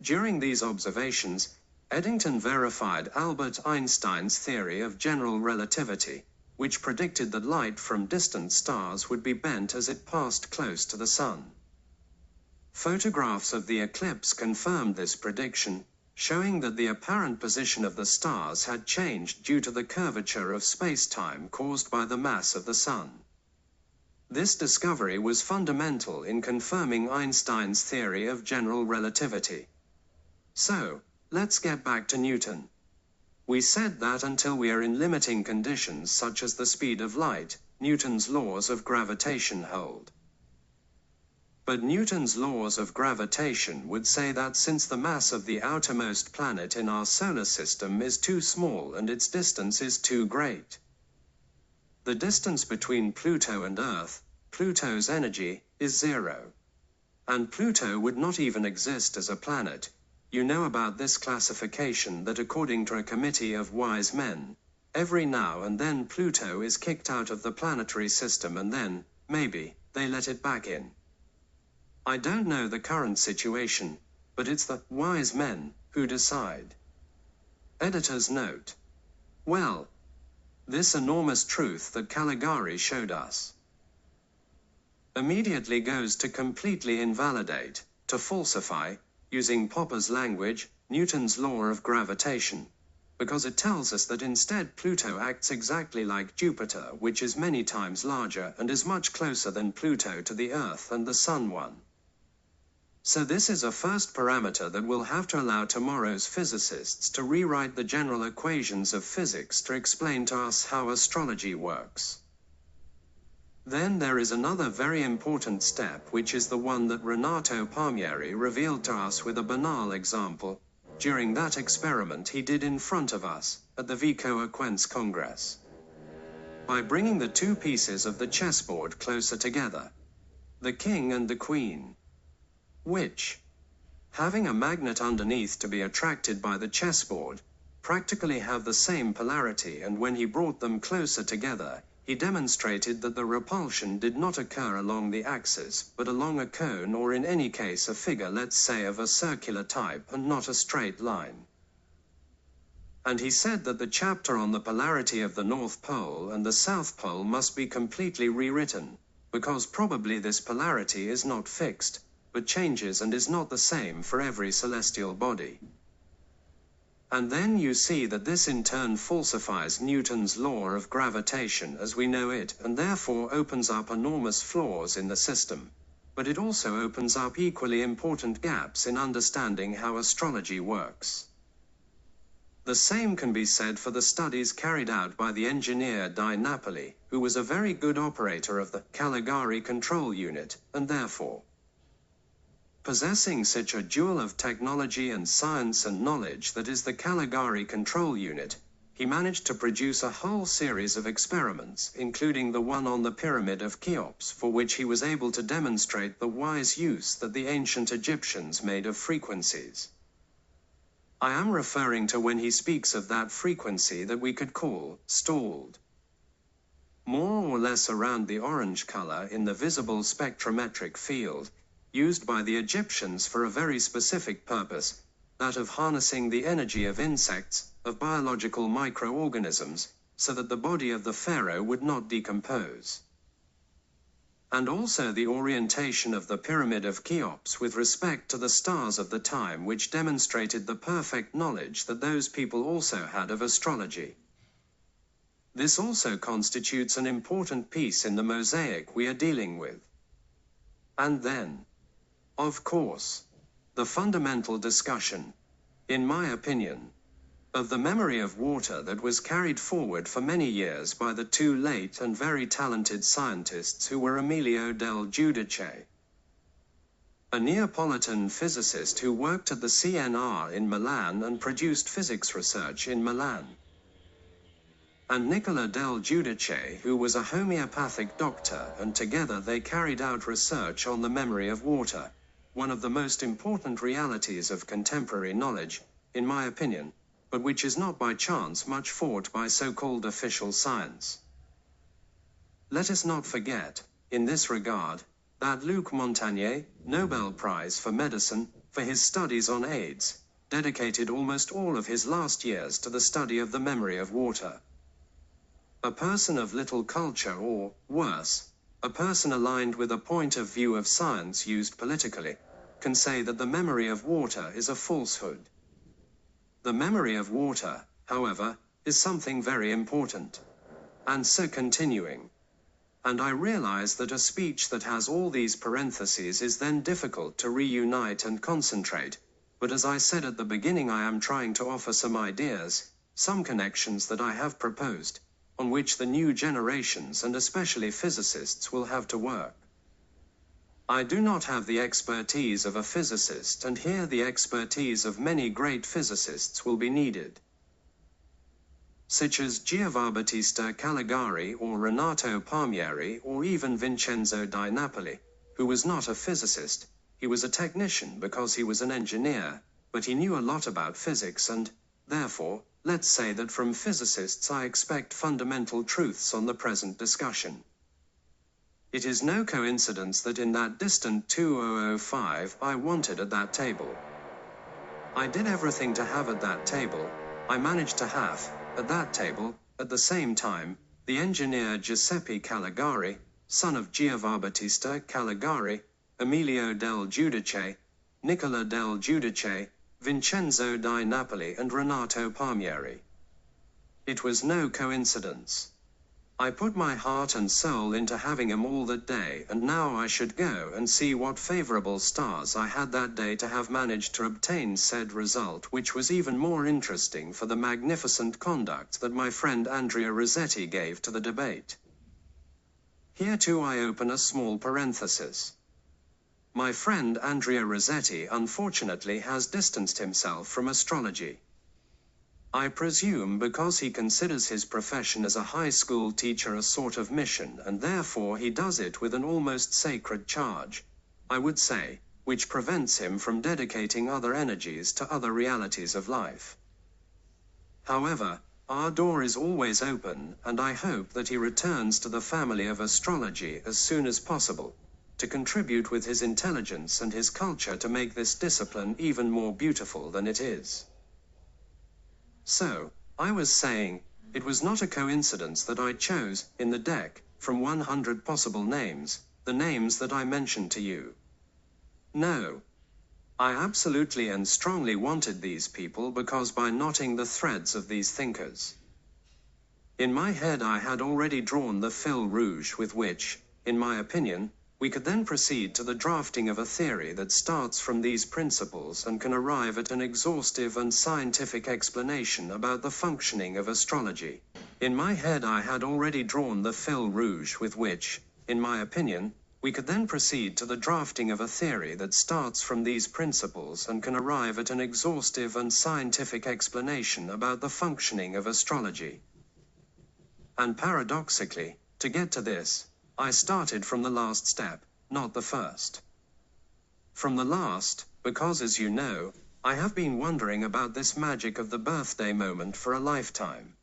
During these observations, Eddington verified Albert Einstein's theory of general relativity, which predicted that light from distant stars would be bent as it passed close to the Sun. Photographs of the eclipse confirmed this prediction, showing that the apparent position of the stars had changed due to the curvature of space-time caused by the mass of the Sun. This discovery was fundamental in confirming Einstein's theory of general relativity. So, let's get back to Newton. We said that until we are in limiting conditions such as the speed of light, Newton's laws of gravitation hold. But Newton's laws of gravitation would say that since the mass of the outermost planet in our solar system is too small and its distance is too great, the distance between Pluto and Earth, Pluto's energy, is zero. And Pluto would not even exist as a planet. You know about this classification that according to a committee of wise men, every now and then Pluto is kicked out of the planetary system and then, maybe, they let it back in. I don't know the current situation, but it's the wise men who decide. Editor's note. Well, this enormous truth that Caligari showed us immediately goes to completely invalidate, to falsify, using Popper's language, Newton's law of gravitation, because it tells us that instead Pluto acts exactly like Jupiter, which is many times larger and is much closer than Pluto to the Earth and the Sun one. So this is a first parameter that will have to allow tomorrow's physicists to rewrite the general equations of physics to explain to us how astrology works. Then there is another very important step, which is the one that Renato Palmieri revealed to us with a banal example, during that experiment he did in front of us, at the Vico Aquense Congress. by bringing the two pieces of the chessboard closer together, the king and the queen, which, having a magnet underneath to be attracted by the chessboard, practically have the same polarity, and when he brought them closer together, he demonstrated that the repulsion did not occur along the axis, but along a cone, or in any case a figure, let's say of a circular type, and not a straight line. And he said that the chapter on the polarity of the North Pole and the South Pole must be completely rewritten, because probably this polarity is not fixed, but changes and is not the same for every celestial body. And then you see that this in turn falsifies Newton's law of gravitation as we know it, and therefore opens up enormous flaws in the system. But it also opens up equally important gaps in understanding how astrology works. The same can be said for the studies carried out by the engineer Di Napoli, who was a very good operator of the Caligari control unit, and therefore, possessing such a jewel of technology and science and knowledge that is the Caligari control unit, he managed to produce a whole series of experiments, including the one on the Pyramid of Cheops, for which he was able to demonstrate the wise use that the ancient Egyptians made of frequencies. I am referring to when he speaks of that frequency that we could call stalled, more or less around the orange color in the visible spectrometric field, used by the Egyptians for a very specific purpose, that of harnessing the energy of insects, of biological microorganisms, so that the body of the pharaoh would not decompose. And also the orientation of the Pyramid of Cheops with respect to the stars of the time, which demonstrated the perfect knowledge that those people also had of astrology. This also constitutes an important piece in the mosaic we are dealing with. And then, of course, the fundamental discussion, in my opinion, of the memory of water that was carried forward for many years by the two late and very talented scientists who were Emilio del Giudice, a Neapolitan physicist who worked at the CNR in Milan and produced physics research in Milan, and Nicola del Giudice, who was a homeopathic doctor, and together they carried out research on the memory of water, one of the most important realities of contemporary knowledge, in my opinion, but which is not by chance much fought by so-called official science. Let us not forget, in this regard, that Luc Montagnier, Nobel Prize for Medicine, for his studies on AIDS, dedicated almost all of his last years to the study of the memory of water. A person of little culture, or, worse, a person aligned with a point of view of science used politically, can say that the memory of water is a falsehood. The memory of water, however, is something very important, and so continuing. And I realize that a speech that has all these parentheses is then difficult to reunite and concentrate, but as I said at the beginning, I am trying to offer some ideas, some connections that I have proposed, on which the new generations and especially physicists will have to work. I do not have the expertise of a physicist, and here the expertise of many great physicists will be needed, such as Giovanbattista Caligari or Renato Palmieri or even Vincenzo Di Napoli, who was not a physicist. He was a technician because he was an engineer, but he knew a lot about physics, and, therefore, let's say that from physicists I expect fundamental truths on the present discussion. It is no coincidence that in that distant 2005 I wanted at that table. I did everything to have at that table. I managed to have, at that table, at the same time, the engineer Giuseppe Caligari, son of Giovanbattista Caligari, Emilio del Giudice, Nicola del Giudice, Vincenzo Di Napoli and Renato Palmieri. It was no coincidence. I put my heart and soul into having them all that day, and now I should go and see what favorable stars I had that day to have managed to obtain said result, which was even more interesting for the magnificent conduct that my friend Andrea Rossetti gave to the debate. Here too I open a small parenthesis. My friend Andrea Rossetti unfortunately has distanced himself from astrology. I presume because he considers his profession as a high school teacher a sort of mission, and therefore he does it with an almost sacred charge, I would say, which prevents him from dedicating other energies to other realities of life. However, our door is always open, and I hope that he returns to the family of astrology as soon as possible, to contribute with his intelligence and his culture to make this discipline even more beautiful than it is. So, I was saying, it was not a coincidence that I chose, in the deck, from 100 possible names, the names that I mentioned to you. No. I absolutely and strongly wanted these people because by knotting the threads of these thinkers. In my head I had already drawn the fil rouge with which, in my opinion, we could then proceed to the drafting of a theory that starts from these principles and can arrive at an exhaustive and scientific explanation about the functioning of astrology. In my head I had already drawn the fil rouge with which, in my opinion, we could then proceed to the drafting of a theory that starts from these principles and can arrive at an exhaustive and scientific explanation about the functioning of astrology. And paradoxically, to get to this, I started from the last step, not the first. From the last, because as you know, I have been wondering about this magic of the birthday moment for a lifetime.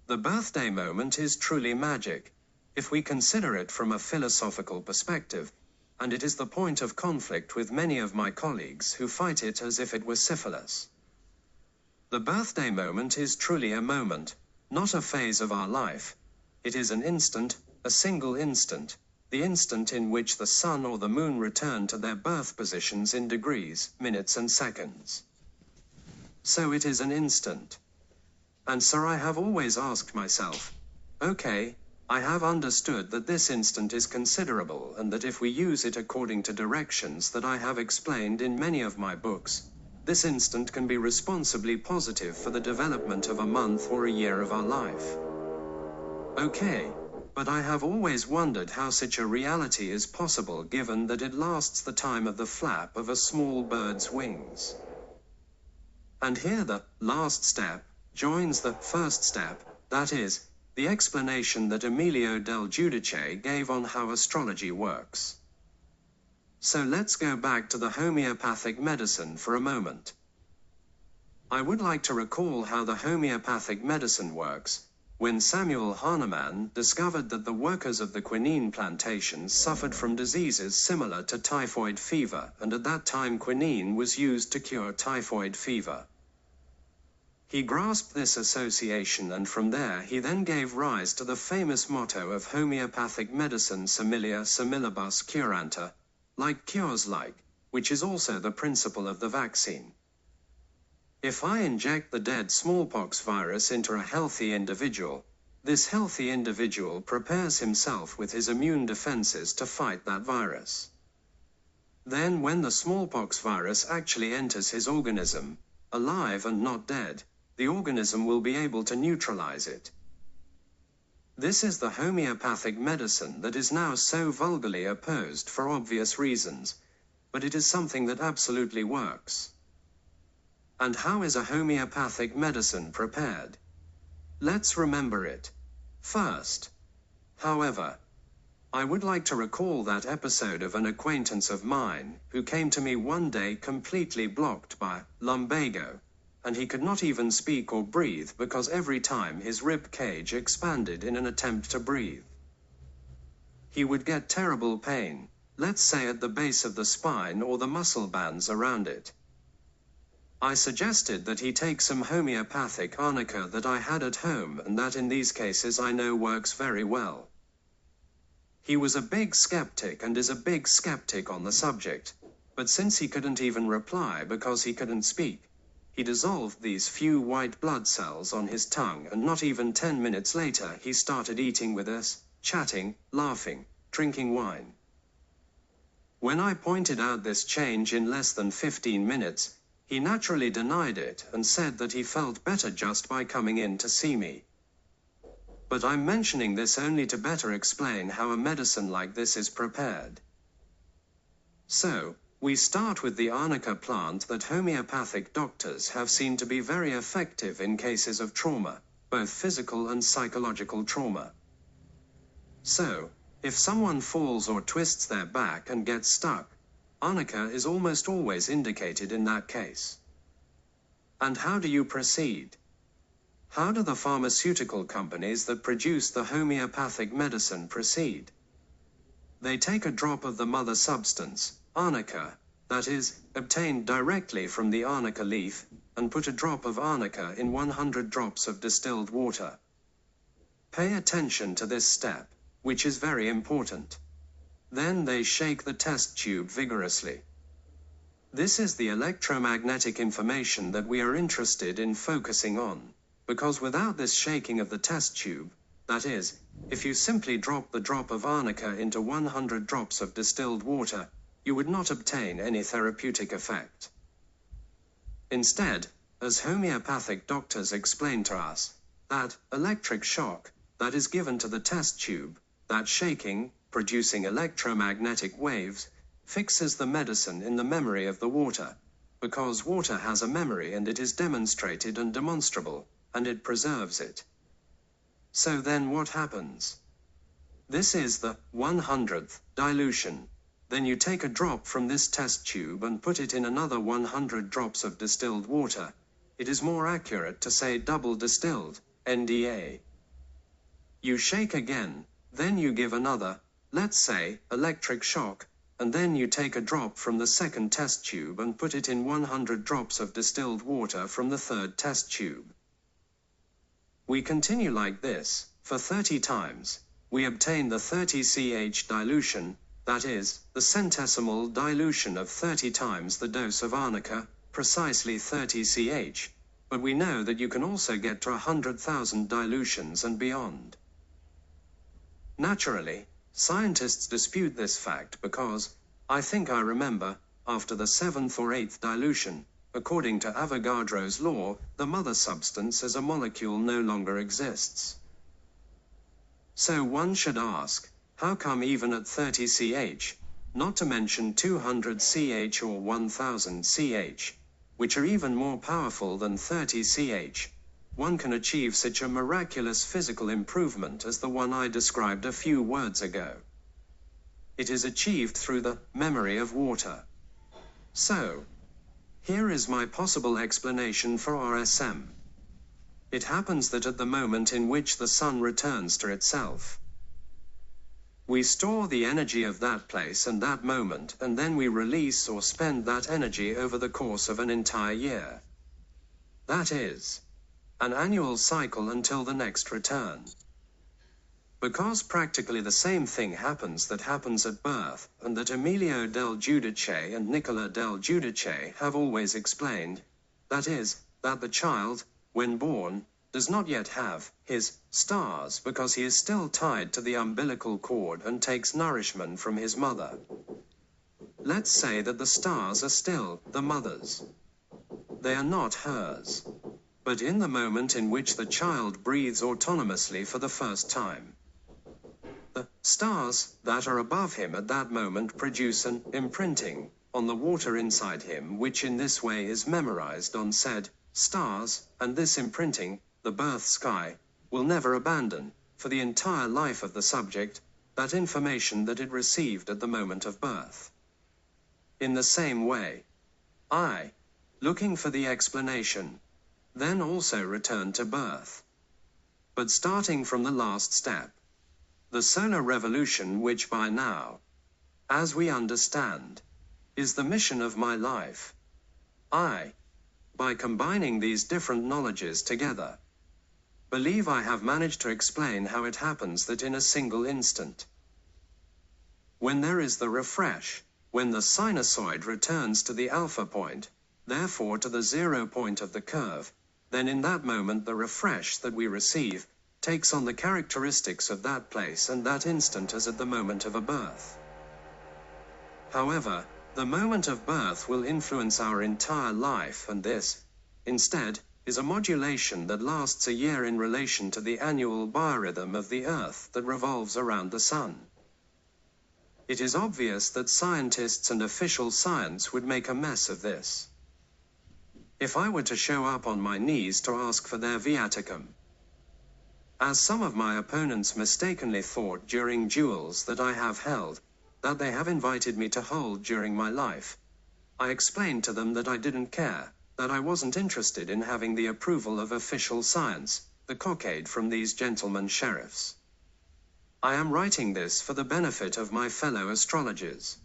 The birthday moment is truly magic, if we consider it from a philosophical perspective, and it is the point of conflict with many of my colleagues who fight it as if it were syphilis. The birthday moment is truly a moment, not a phase of our life. It is an instant, a single instant, the instant in which the sun or the moon return to their birth positions in degrees, minutes and seconds. So it is an instant. And so I have always asked myself, okay, I have understood that this instant is considerable and that if we use it according to directions that I have explained in many of my books, this instant can be responsibly positive for the development of a month or a year of our life. Okay, but I have always wondered how such a reality is possible given that it lasts the time of the flap of a small bird's wings. And here the last step joins the first step, that is, the explanation that Emilio del Giudice gave on how astrology works. So let's go back to the homeopathic medicine for a moment. I would like to recall how the homeopathic medicine works. When Samuel Hahnemann discovered that the workers of the quinine plantations suffered from diseases similar to typhoid fever, and at that time quinine was used to cure typhoid fever. He grasped this association, and from there he then gave rise to the famous motto of homeopathic medicine similia similibus curanta, like cures like, which is also the principle of the vaccine. If I inject the dead smallpox virus into a healthy individual, this healthy individual prepares himself with his immune defenses to fight that virus. Then when the smallpox virus actually enters his organism, alive and not dead, the organism will be able to neutralize it. This is the homeopathic medicine that is now so vulgarly opposed for obvious reasons, but it is something that absolutely works. And how is a homeopathic medicine prepared? Let's remember it. First, however, I would like to recall that episode of an acquaintance of mine who came to me one day completely blocked by lumbago, and he could not even speak or breathe because every time his rib cage expanded in an attempt to breathe, he would get terrible pain, let's say at the base of the spine or the muscle bands around it. I suggested that he take some homeopathic arnica that I had at home and that in these cases I know works very well. He was a big skeptic and is a big skeptic on the subject, but since he couldn't even reply because he couldn't speak, he dissolved these few white blood cells on his tongue, and not even 10 minutes later he started eating with us, chatting, laughing, drinking wine. When I pointed out this change in less than 15 minutes, he naturally denied it and said that he felt better just by coming in to see me. But I'm mentioning this only to better explain how a medicine like this is prepared. So, We start with the arnica plant that homeopathic doctors have seen to be very effective in cases of trauma, both physical and psychological trauma. So, if someone falls or twists their back and gets stuck, arnica is almost always indicated in that case. And how do you proceed? How do the pharmaceutical companies that produce the homeopathic medicine proceed? They take a drop of the mother substance, arnica, that is, obtained directly from the arnica leaf, and put a drop of arnica in 100 drops of distilled water. Pay attention to this step, which is very important. Then they shake the test tube vigorously. This is the electromagnetic information that we are interested in focusing on, because without this shaking of the test tube, that is, if you simply drop the drop of arnica into 100 drops of distilled water, you would not obtain any therapeutic effect. Instead, as homeopathic doctors explain to us, that electric shock that is given to the test tube, that shaking, producing electromagnetic waves, fixes the medicine in the memory of the water, because water has a memory and it is demonstrated and demonstrable, and it preserves it. So then what happens? This is the 100th dilution. Then you take a drop from this test tube and put it in another 100 drops of distilled water. It is more accurate to say double distilled, NDA. You shake again, then you give another, let's say, electric shock, and then you take a drop from the second test tube and put it in 100 drops of distilled water from the third test tube. We continue like this, for 30 times. We obtain the 30 ch dilution, that is, the centesimal dilution of 30 times the dose of arnica, precisely 30 ch, but we know that you can also get to 100,000 dilutions and beyond. Naturally, scientists dispute this fact because, I think I remember, after the 7th or 8th dilution, according to Avogadro's law, the mother substance as a molecule no longer exists. So one should ask, how come even at 30 ch, not to mention 200 ch or 1000 ch, which are even more powerful than 30 ch, one can achieve such a miraculous physical improvement as the one I described a few words ago? It is achieved through the memory of water. So, here is my possible explanation for RSM. It happens that at the moment in which the sun returns to itself, we store the energy of that place and that moment, and then we release or spend that energy over the course of an entire year. That is, an annual cycle until the next return. Because practically the same thing happens that happens at birth, and that Emilio del Giudice and Nicola del Giudice have always explained, that is, that the child, when born, does not yet have his stars because he is still tied to the umbilical cord and takes nourishment from his mother. Let's say that the stars are still the mother's. They are not hers. But in the moment in which the child breathes autonomously for the first time, the stars that are above him at that moment produce an imprinting on the water inside him, which in this way is memorized on said stars, and this imprinting, the birth sky, will never abandon, for the entire life of the subject, that information that it received at the moment of birth. In the same way, I, looking for the explanation, then also return to birth. But starting from the last step, the solar revolution, which by now, as we understand, is the mission of my life, I, by combining these different knowledges together, believe I have managed to explain how it happens that in a single instant, when there is the refresh, when the sinusoid returns to the alpha point, therefore to the 0 point of the curve, then in that moment the refresh that we receive takes on the characteristics of that place and that instant as at the moment of a birth. However, the moment of birth will influence our entire life, and this, instead, is a modulation that lasts a year in relation to the annual biorhythm of the Earth that revolves around the Sun. It is obvious that scientists and official science would make a mess of this. If I were to show up on my knees to ask for their viaticum, as some of my opponents mistakenly thought during duels that I have held, that they have invited me to hold during my life, I explained to them that I didn't care, that I wasn't interested in having the approval of official science, the cockade from these gentlemen sheriffs. I am writing this for the benefit of my fellow astrologers,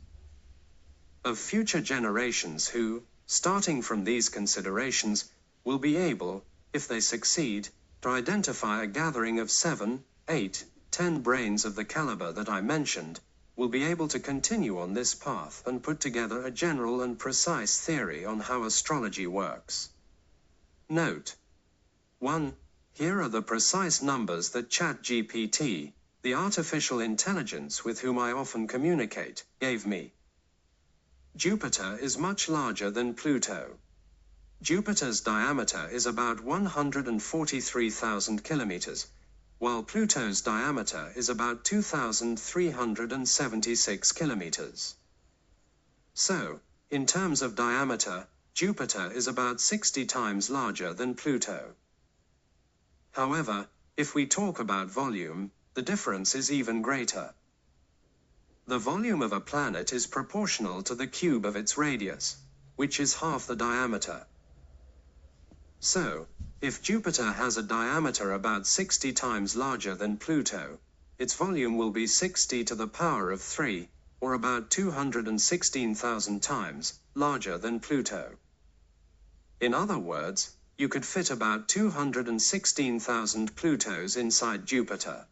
of future generations who, starting from these considerations, will be able, if they succeed, to identify a gathering of 7, 8, 10 brains of the caliber that I mentioned, will be able to continue on this path and put together a general and precise theory on how astrology works. Note 1. Here are the precise numbers that ChatGPT, the artificial intelligence with whom I often communicate, gave me. Jupiter is much larger than Pluto. Jupiter's diameter is about 143,000 kilometers, while Pluto's diameter is about 2,376 kilometers. So, in terms of diameter, Jupiter is about 60 times larger than Pluto. However, if we talk about volume, the difference is even greater. The volume of a planet is proportional to the cube of its radius, which is half the diameter. So, if Jupiter has a diameter about 60 times larger than Pluto, its volume will be 60 to the power of 3, or about 216,000 times, larger than Pluto. In other words, you could fit about 216,000 Plutos inside Jupiter.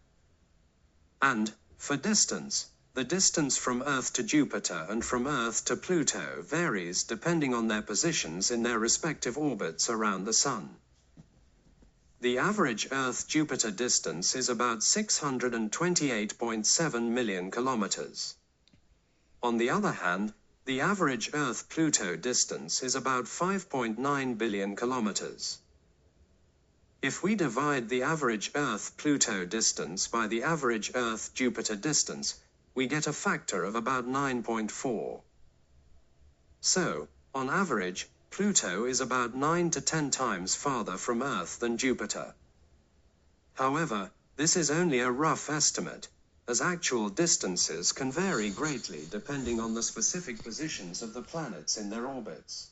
And, for distance, the distance from Earth to Jupiter and from Earth to Pluto varies depending on their positions in their respective orbits around the Sun. The average Earth-Jupiter distance is about 628.7 million kilometers. On the other hand, the average Earth-Pluto distance is about 5.9 billion kilometers. If we divide the average Earth-Pluto distance by the average Earth-Jupiter distance, we get a factor of about 9.4. So, on average, Pluto is about 9 to 10 times farther from Earth than Jupiter. However, this is only a rough estimate, as actual distances can vary greatly depending on the specific positions of the planets in their orbits.